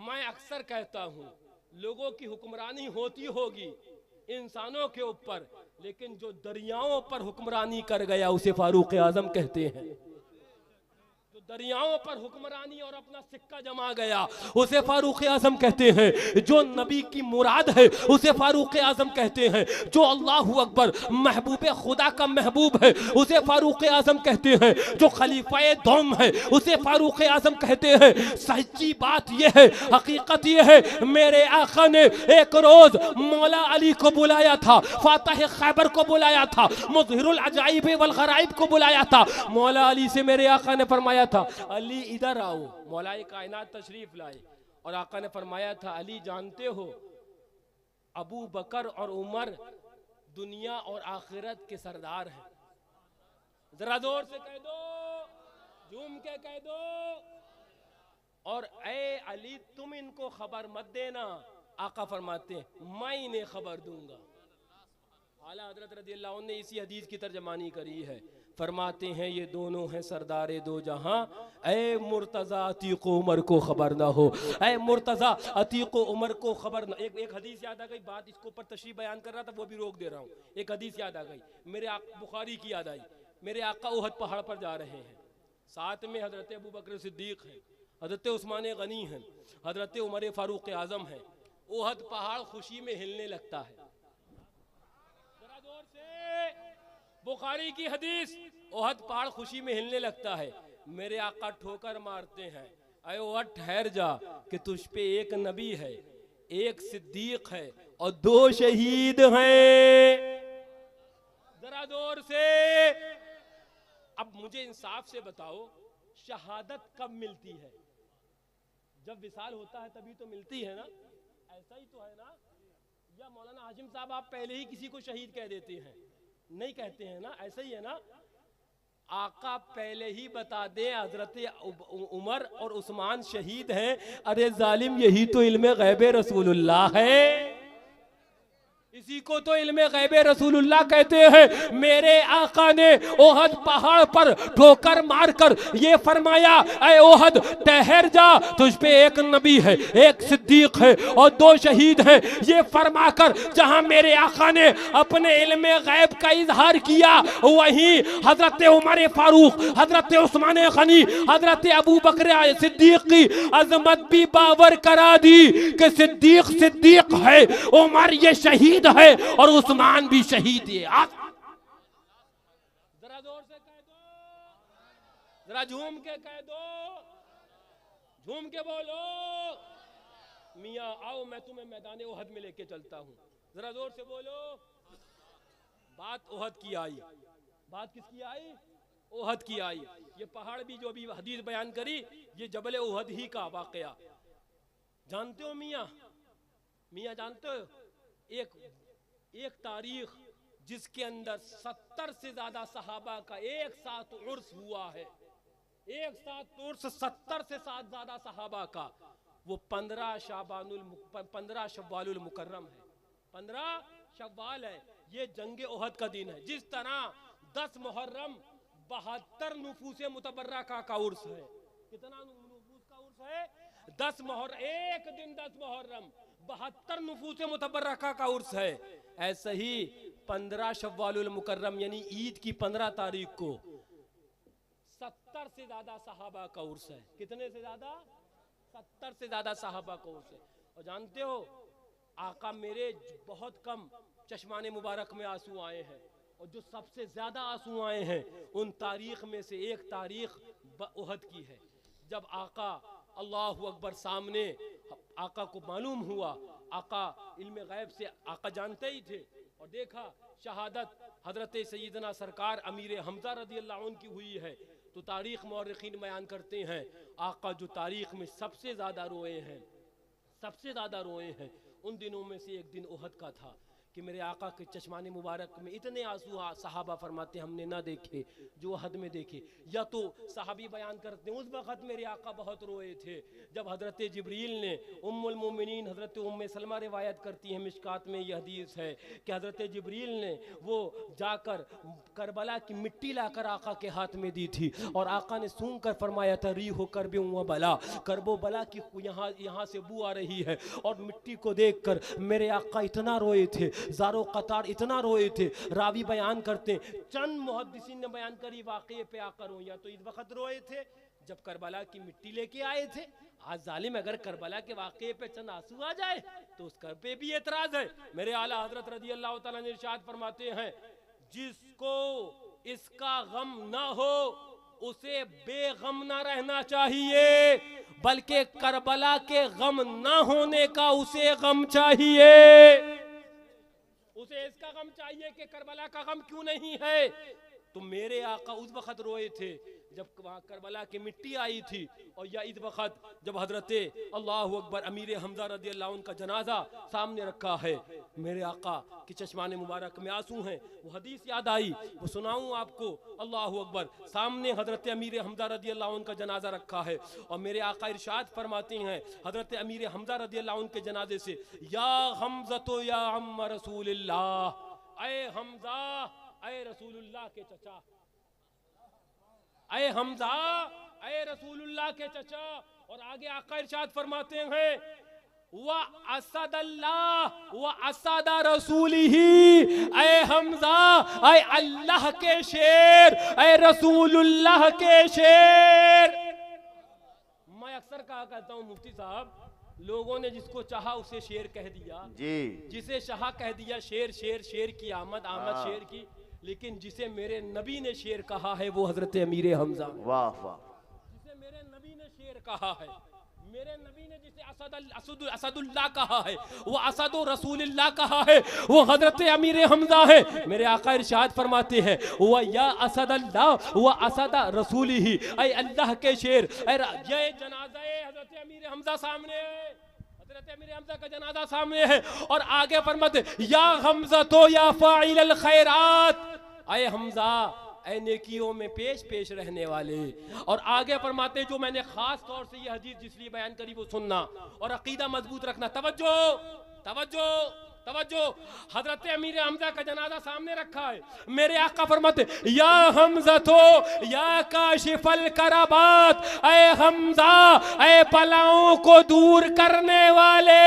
मैं अक्सर कहता हूं लोगों की हुक्मरानी होती होगी इंसानों के ऊपर, लेकिन जो दरियाओं पर हुक्मरानी कर गया उसे फारूक आजम कहते हैं। जो दरियाओं पर हुक्मरानी और अपना सिक्का जमा गया उसे फारूक आजम कहते हैं। जो नबी की मुराद है उसे फारूक आजम कहते हैं। जो अल्लाहु अकबर महबूब खुदा का महबूब है उसे फारूक आजम कहते हैं। जो खलीफाए दौम है उसे फारूक आजम कहते हैं। सच्ची बात यह है, हकीकत यह है, मेरे आका ने एक रोज मौला अली को बुलाया था, फातह खैबर को बुलाया था, मुज़हिरुल अजाइब वल गराइब को बुलाया था। मौला अली से मेरे आका ने फरमाया था, अली इधर आओ। मौलाए कायनात तशरीफ लाए और आका ने फरमाया था, अली जानते हो अबू बकर और उमर दुनिया और आखिरत के सरदार हैं। जरा जोर से कह दो, झूम के कह दो। और ए अली तुम इनको खबर मत देना, आका फरमाते हैं मैं इन्हें खबर दूंगा। आला हजरत रज़ियल्लाहु अन्हु ने इसी हदीस की तर्जमानी करी है। फरमाते हैं ये दोनों हैं सरदारे दो जहां, ए मुर्तज़ा अतीक उमर को खबर ना हो, ए मुर्तज़ा अतीक उमर को खबर ना। एक हदीस याद आ गई, बात इसको ऊपर तशरीह बयान कर रहा था वो भी रोक दे रहा हूँ। एक हदीस याद आ गई, मेरे बुखारी की याद आई। मेरे आका उहद पहाड़ पर जा रहे हैं, साथ में हजरत अबू बकर सिद्दीक हैं, हजरत उस्मान गनी हैं, हजरत उमर फारूक आजम हैं। उहद पहाड़ खुशी में हिलने लगता है। जरा जोर से, बुखारी की हदीस, उहद पहाड़ खुशी में हिलने लगता है। मेरे आका ठोकर मारते हैं, अरे उहद ठहर जा कि तुझ पे एक नबी है, एक सिद्दीक है और दो शहीद हैं। जरा जोर से। अब मुझे इंसाफ से बताओ, शहादत कब मिलती है? जब विसाल होता है तभी तो मिलती है ना, ऐसा ही तो है ना? या मौलाना हाशिम साहब आप पहले ही किसी को शहीद कह देते हैं? नहीं कहते हैं ना, ऐसा ही है ना? आका पहले ही बता दें हजरत उमर और उस्मान शहीद हैं। अरे जालिम, यही तो इल्मे गैबे रसूलुल्लाह है, इसी को तो इल्मे गैबे रसूलुल्लाह कहते हैं। मेरे आका ने ओहद पहाड़ पर ठोकर मारकर ये फरमाया, ऐ ओहद ठहर जा, तुझ पे एक नबी है, एक सिद्दीक है और दो शहीद हैं। ये फरमाकर जहां मेरे आका ने अपने इल्मे गैब का इजहार किया, वहीं हजरत उमर फारूक, हजरत उस्मान गनी, हजरत अबू बकर सिद्दीक की अजमत भी बावर करा दी कि सिद्दीक सिद्दीक है, उमर ये शहीद है और उस्मान भी शहीद है। जरा जोर से कह दो, जरा झूम के कह दो, झूम के बोलो। मियाँ आओ मैं तुम्हें मैदान उहद में लेके चलता हूँ। जरा जोर से बोलो। बात उहद की आई, बात किसकी आई? उहद की आई। ये पहाड़ भी जो भी हदीस बयान करी, ये जबल उहद ही का वाकया। जानते हो मियाँ, मियाँ जानते हो एक तारीख जिसके अंदर 70 से ज्यादा सहाबा का एक साथ उर्स हुआ है, एक साथ उर्स 70 से ज्यादा सहाबा का, वो 15 शव्वालुल मुकर्रम है, 15 शव्वाल है। ये जंगे उहद का दिन है। जिस तरह 10 मुहर्रम 72 नुफूसे मुतबर्रका का उर्स है। कितना नुफूस का उर्स है? 10 मुहर्रम, एक दिन 10 मुहर्रम 72 नुफूसे मुतबर्रका का उर्स है। ऐसे ही 15 शव्वालुल मुकर्रम यानी ईद की 15 तारीख को 70 से ज्यादा सहाबा का उर्स है। कितने से ज्यादा? 70 से ज्यादा सहाबा का उर्स है। और जानते हो आका मेरे बहुत कम चश्माने मुबारक में आंसू आए हैं, और जो सबसे ज्यादा आंसू आए हैं उन तारीख में से एक तारीख उहद की है, जब आका अल्लाहु अकबर सामने आका को मालूम हुआ, आका इल्मे गैब से आका जानते ही थे, और देखा शहादत हजरत सैयदना सरकार अमीर हमजा रज़ियल्लाहु अन्हु की हुई है। तो तारीख मौरखीन बयान करते हैं आका जो तारीख में सबसे ज़्यादा रोए हैं, सबसे ज़्यादा रोए हैं, उन दिनों में से एक दिन उहद का था। कि मेरे आका के चश्माने मुबारक में इतने आंसू सहाबा फरमाते हमने ना देखे जो हद में देखे। या तो सहाबी बयान करते हैं उस वक़्त मेरे आका बहुत रोए थे जब हज़रत जिब्रील ने उम्मुल मोमिनीन हज़रत उम्मे सलमा रिवायत करती हैं, मिशकात में यह हदीस है कि हज़रत जिब्रील ने वो जाकर करबला की मिट्टी लाकर आका के हाथ में दी थी और आका ने सूंघ कर फरमाया था री हो कर बला, करबो बला की यहाँ से बू आ रही है। और मिट्टी को देखकर मेरे आका इतना रोए थे, ज़ारो कतार इतना रोए थे। रावी बयान करते चंद मुहद्दिसीन ने बयान करी वाक़े पे आकर रोया तो इस वक्त रोए थे जब करबला की मिट्टी लेके आए थे। आज जालिम अगर करबला के वाक़े पे चंद आंसू आ जाए तो उस कर पे भी एतराज है। मेरे आला हजरत रज़ी अल्लाह तआला ने इरशाद फरमाते हैं जिसको इसका गम ना हो उसे बेगम ना रहना चाहिए, बल्कि करबला के गम ना होने का उसे गम चाहिए। उसे इसका गम चाहिए कि करबला का गम क्यों नहीं है। तो मेरे आका उस वक्त रोए थे जब वहाँ करबला की मिट्टी आई थी और या इस वक्त जब हजरत अल्लाहु अकबर अमीर हमजा रज़ी अल्लाह उनका जनाजा सामने रखा है। मेरे आका की चश्माने मुबारक में आंसू हैं। वो हदीस याद आई, वो सुनाऊं आपको। अल्लाहु अकबर, सामने हजरत अमीर हमजा रज़ी अल्लाह उनका जनाजा रखा है और मेरे आका इरशाद फरमाते हैं हजरत अमीर हमजा रज़ी अल्लाह उनके जनाजे से, या हमजा तो या अम्मा रसूलुल्लाह, ऐ हमजा ऐ रसूलुल्लाह के चचा, ऐ हमजा ऐ रसूलुल्लाह के चचा। और आगे आका इरशाद फरमाते हैं व असदल्लाह व असदा रसूलिही, ऐ हमजा ऐ अल्लाह के शेर, ऐ रसूलुल्लाह के शेर। मैं अक्सर कहा करता हूँ मुफ्ती साहब, लोगों ने जिसको चाहा उसे शेर कह दिया जी, जिसे शाह कह दिया शेर, शेर शेर की आमद, आमद शेर की। लेकिन जिसे मेरे नबी ने शेर कहा है वो हजरत अमीर हमजा। वाह वाह। जिसे मेरे नबी ने शेर कहा है, मेरे नबी ने जिसे असदुल्लाह कहा है, वो असदो रसूलुल्लाह कहा है, वो हजरत अमीर हमजा है। मेरे आका इरशाद फरमाते हैं वो या असदल्लाह वो असदा रसूलिही, ऐ अल्लाह के शेर। ये जनाजा हजरत अमीर हमजा सामने है, अमीर हमजा का जनाजा सामने है। और आगे फरमाते या हमजा तो या फाइल खैरात, ऐ हमजा ऐ नेकियों में पेश पेश रहने वाले। और आगे फरमाते जो मैंने खास तौर से ये हदीस जिसलिए बयान करी वो सुनना और अकीदा मजबूत रखना। तवज्जो तवज्जो तवज्जो। हजरत अमीर हमजा का जनाजा सामने रखा है। मेरे आका फरमाते या हमजा तो या काशिफल कराबात, ऐ हमजा ऐ बलाओं को दूर करने वाले।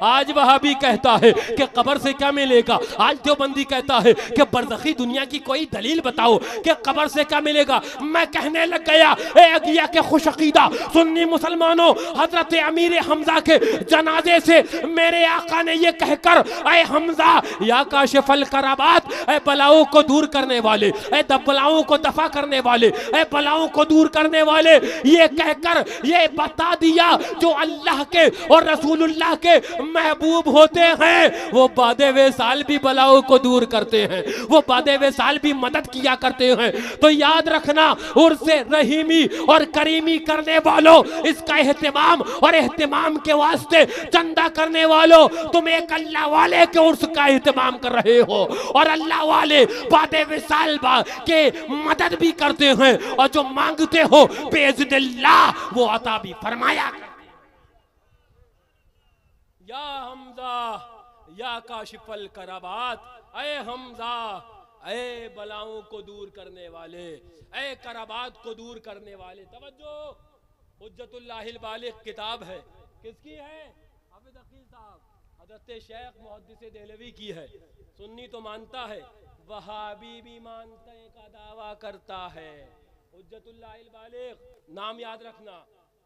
आज वह भी कहता है कि कब्र से क्या मिलेगा, आज देवबंदी कहता है कि बरज़खी दुनिया की कोई दलील बताओ कि कब्र से क्या मिलेगा। मैं कहने लग गया ए अगिया के खुशअकीदा सुन्नी मुसलमानों, हजरत अमीर हमजा के जनाजे से मेरे आका ने यह कहकर ऐ हमजा या काशिफल कराबात, ऐ बलाओं को दूर करने वाले, ऐ बलाओं को दफा करने वाले, ऐ बलाओं को दूर करने वाले, ये कहकर ये बता दिया जो अल्लाह के और रसूलुल्लाह के महबूब होते हैं वो बादे वे साल भी बलाओं को दूर करते हैं, वो बादे वे साल भी मदद किया करते हैं। तो याद रखना उर्से रहीमी और करीमी करने वालों, इसका एहतिमाम और एहतिमाम के वास्ते चंदा करने वालों, तुम एक अल्लाह वाले के उर्स का एहतिमाम कर रहे हो और अल्लाह वाले बादे विसाल के मदद भी करते हैं और जो मांगते हो बेइज़्निल्लाह वो अता भी फरमाया। या हमजा या काशिफल कराबात, ऐ हमजा ऐ बलाओं को दूर करने वाले, ऐ कराबात को दूर करने वाले। तवज्जो, हुज्जतुल्लाहिल बालिग किताब है, किसकी है? हाफिज अकील साहब, हज़रत शेख मुहद्दिस देहलवी की है। सुन्नी तो मानता है, वहाबी भी मानते का दावा करता है। हुज्जतुल्लाहिल बालिग नाम याद रखना।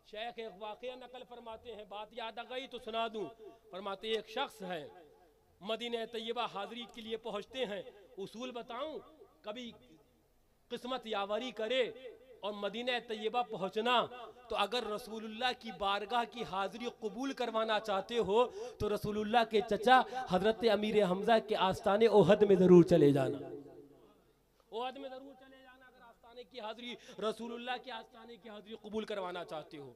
शेख एक वाक़या नकल फरमाते हैं, बात याद आ गई तो सुना दूं। फरमाते एक शख्स है मदीना तैयबा हाज़री के लिए पहुंचते हैं। उसूल बताऊं, कभी किस्मत यावरी करे और मदीना तैयबा पहुंचना तो अगर रसूलुल्लाह की बारगाह की हाज़री कबूल करवाना चाहते हो तो रसूलुल्लाह के चचा हजरत अमीर हमजा के आस्ताने ओहद में ज़रूर चले जाना। ओहद में ज़रूर चले जाना अगर आस्ताने की हाज़री, रसूलुल्लाह के आस्ताने की हाज़री कबूल करवाना चाहते हो।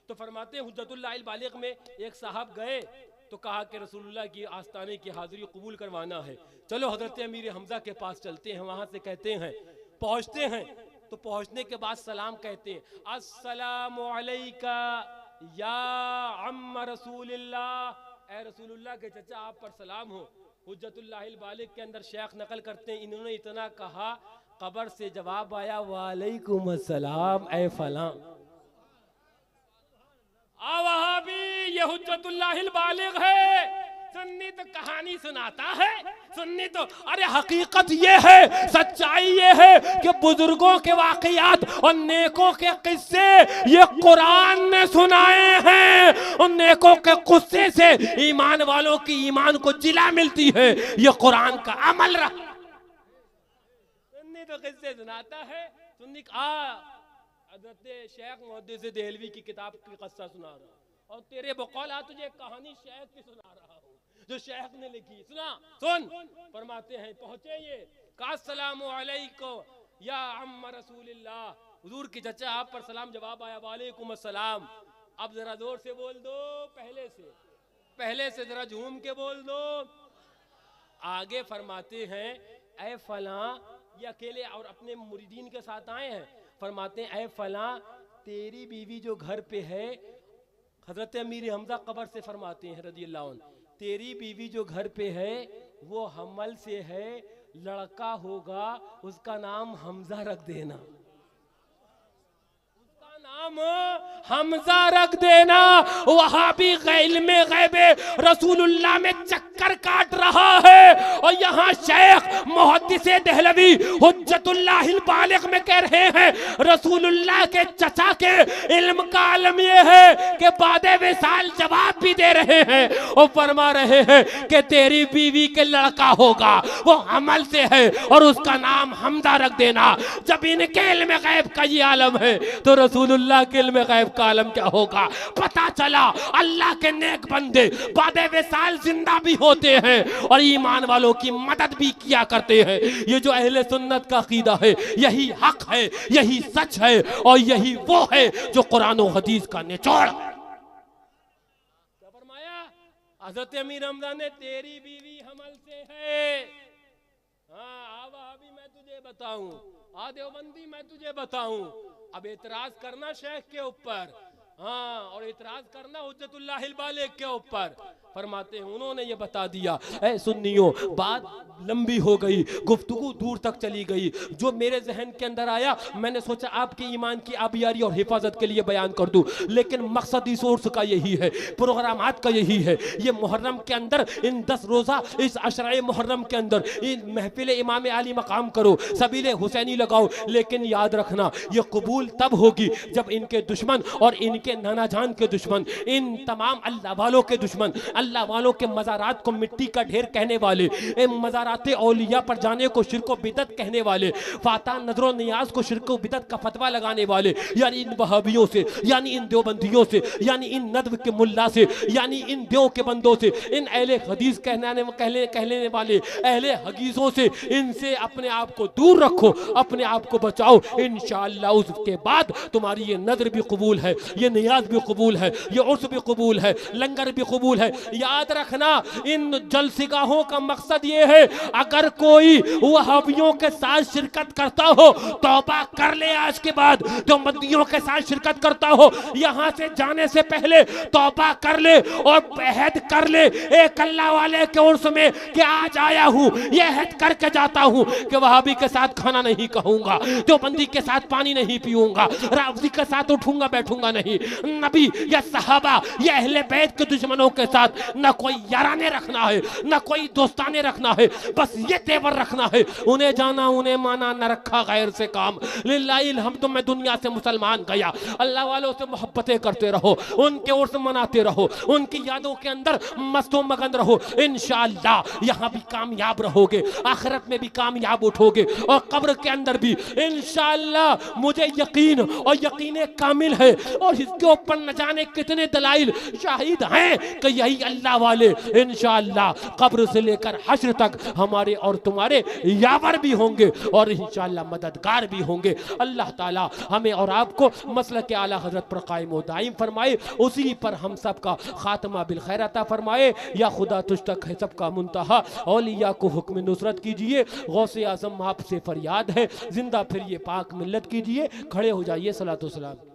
तो फरमाते हैं हुज्जतुल्लाहिल बालिग में एक साहब गए तो कहा कि रसूलुल्लाह की आस्ताने की हाजिरी कबूल करवाना है, चलो हजरत अमीर हमजा के पास चलते हैं। वहां से कहते हैं, पहुंचते हैं तो पहुंचने के बाद सलाम कहते हैं, अस्सलामु अलैका या अम्मा रसूलिल्लाह, ए रसूलुल्लाह के चचा आप पर सलाम हो। हुज्जतुल्लाहिल बालिग के अंदर शेख नकल करते हैं, इन्होंने इतना कहा, कब्र से जवाब आया वालेकुम अस्सलाम ए फलां। वहाबी ये हुज्जतुल्लाहिल बालिग है। सुन्नी तो कहानी सुनाता है, सुन्नी तो अरे हकीकत ये है, सच्चाई ये है कि बुजुर्गों के वाकयात और नेकों के किस्से ये कुरान ने सुनाए हैं। उन नेकों के गुस्से से ईमान वालों की ईमान को जिला मिलती है, ये कुरान का अमल रहा। सुन्नी तो किस्से सुनाता है, सुन्नी हज़रत शेख मुहद्दिस देहलवी की किताब की किस्सा सुना रहा हूँ, और तेरे बकौल तुझे कहानी शेख की सुना रहा हूँ जो शेख ने लिखी। सुना, सुन। फरमाते हैं, पहुंचे ये, अस्सलामु अलैकुम या अम्मा रसूलिल्लाह, हुजूर की चचा आप पर सलाम, जवाब आया वालेकुम अस्सलाम। अब जरा जोर से बोल दो, पहले से जरा झूम के बोल दो। आगे फरमाते हैं, ऐ फलां, ये अकेले और अपने मुरीदीन के साथ आए हैं। फरमाते हैं, ऐ फलां, तेरी बीवी जो घर पे है, हजरत अमीर हमजा कब्र से फरमाते हैं रज़ियल्लाहु अन्हु, तेरी बीवी जो घर पे है वो हमल से है, लड़का होगा उसका नाम हमजा रख देना, उसका नाम हमजा रख देना। वहाबी गैल में गैबे रसूलुल्लाह में चक्कर काट रहा है, और यहाँ शेख मुहद्दिस देहलवी हुज्जतुल्लाहिल बालिग में कह रहे हैं, रसूलुल्लाह के चचा के इल्म का आलम ये है कि बादे विसाल जवाब भी दे रहे हैं और फरमा रहे हैं कि तेरी बीवी के लड़का होगा, वो अमल से है और उसका नाम हमजा रख देना। जब इनके इल्म गैब का ये आलम है तो रसूलुल्लाह के इल्म गैब का आलम क्या होगा। पता चला अल्लाह के नेक बंदे बादे विसाल जिंदा भी होते हैं और ईमान वालों की मदद भी किया करते हैं। ये जो अहले सुन्नत का अकीदा है, यही हक है, यही सच है, और यही वो है जो कुरान और हदीस का निचोड़। क्या फरमाया हज़रत अमीर हमजा ने, तेरी बीवी हमल से है। हाँ, वहाबी मैं तुझे बताऊं, देवबंदी मैं तुझे बताऊं। अब एतराज करना शेख के ऊपर, हाँ, और एतराज करना हुज्जतुल्लाहिल बालिग के ऊपर। फरमाते हैं, उन्होंने ये बता दिया। ऐ सुन्नियों, बात लंबी हो गई, गुफ्तगू दूर तक चली गई। जो मेरे जहन के अंदर आया मैंने सोचा आपके ईमान की आबियारी और हिफाजत के लिए बयान कर दूं, लेकिन मकसद इस सोर्स का यही है, प्रोग्रामात का यही है। ये मुहर्रम के अंदर इन 10 रोज़ा, इस अशराए मुहर्रम के अंदर इन महफिल इमाम अली मकाम करो, सबीले हुसैनी लगाओ, लेकिन याद रखना ये कबूल तब होगी जब इनके दुश्मन और इनके नाना जान के दुश्मन, इन तमाम अल्लाह वालों के दुश्मन, अल्लाह वालों के मज़ारात को मिट्टी का ढेर कहने वाले, मज़ाराते औलिया पर जाने को शिर्क व बिदअत कहने वाले, फाता नजर नियाज को शिर्क व बिदअत का फतवा लगाने वाले, यानी इन वहाबियों से, यानी इन देवबंदियों से, यानी इन नदव के मुल्ला से, यानी इन देव के बंदों से, इन अहले हदीस कहने वाले अहले हदीसों से, इनसे अपने आप को दूर रखो, अपने आप को बचाओ। इंशाअल्लाह उसके बाद तुम्हारी ये नजर भी कबूल है, ये नियाज भी कबूल है, ये उर्स भी कबूल है, लंगर भी कबूल है। याद रखना, इन जलसिगाहों का मकसद ये है, अगर कोई वहाबियों के साथ शिरकत करता हो तौबा कर ले, आज के बाद जो बंदियों के साथ शिरकत करता हो यहाँ से जाने से पहले तौबा कर ले और अहद कर ले एक अल्लाह वाले के उर्स में कि आज आया हूँ, ये अहद करके जाता हूँ कि वहाबी के साथ खाना नहीं कहूँगा, जो बंदी के साथ पानी नहीं पीऊंगा, रावजी के साथ उठूंगा बैठूंगा नहीं, नबी या सहाबा या अहले बैत के दुश्मनों के साथ न कोई याराने रखना है, न कोई दोस्ताने रखना है, बस ये तेवर रखना है, उन्हें जाना उन्हें माना, न रखा गैर से काम। लिल्लाहिल हम्द, मैं दुनिया से मुसलमान गया, अल्लाह वालों से मोहब्बतें करते रहो, उनके उर्स मनाते रहो, उनकी यादों के अंदर मस्तो मगन रहो, इंशाअल्लाह यहाँ भी कामयाब रहोगे, आखिरत में भी कामयाब उठोगे और कब्र के अंदर भी इंशाअल्लाह। मुझे यकीन और यकीन कामिल है और इसके ऊपर न जाने कितने दलाइल शाहिद हैं कि यही अल्लाह वाले इंशाअल्लाह कब्र से लेकर हश्र तक हमारे और तुम्हारे यावर भी होंगे और इंशाअल्लाह मददगार भी होंगे। अल्लाह ताला हमें और आपको मसलक के आला हजरत पर कायम व दायम फरमाए, उसी पर हम सब का खात्मा बिल खैर अता फरमाए। या खुदा तुझ तक है सबका मुंतहा, औलिया को हुक्म नुसरत कीजिए। गौसे आज़म आपसे फरियाद है, जिंदा फिर ये पाक मिल्लत कीजिए। खड़े हो जाइए, सलातो सलाम।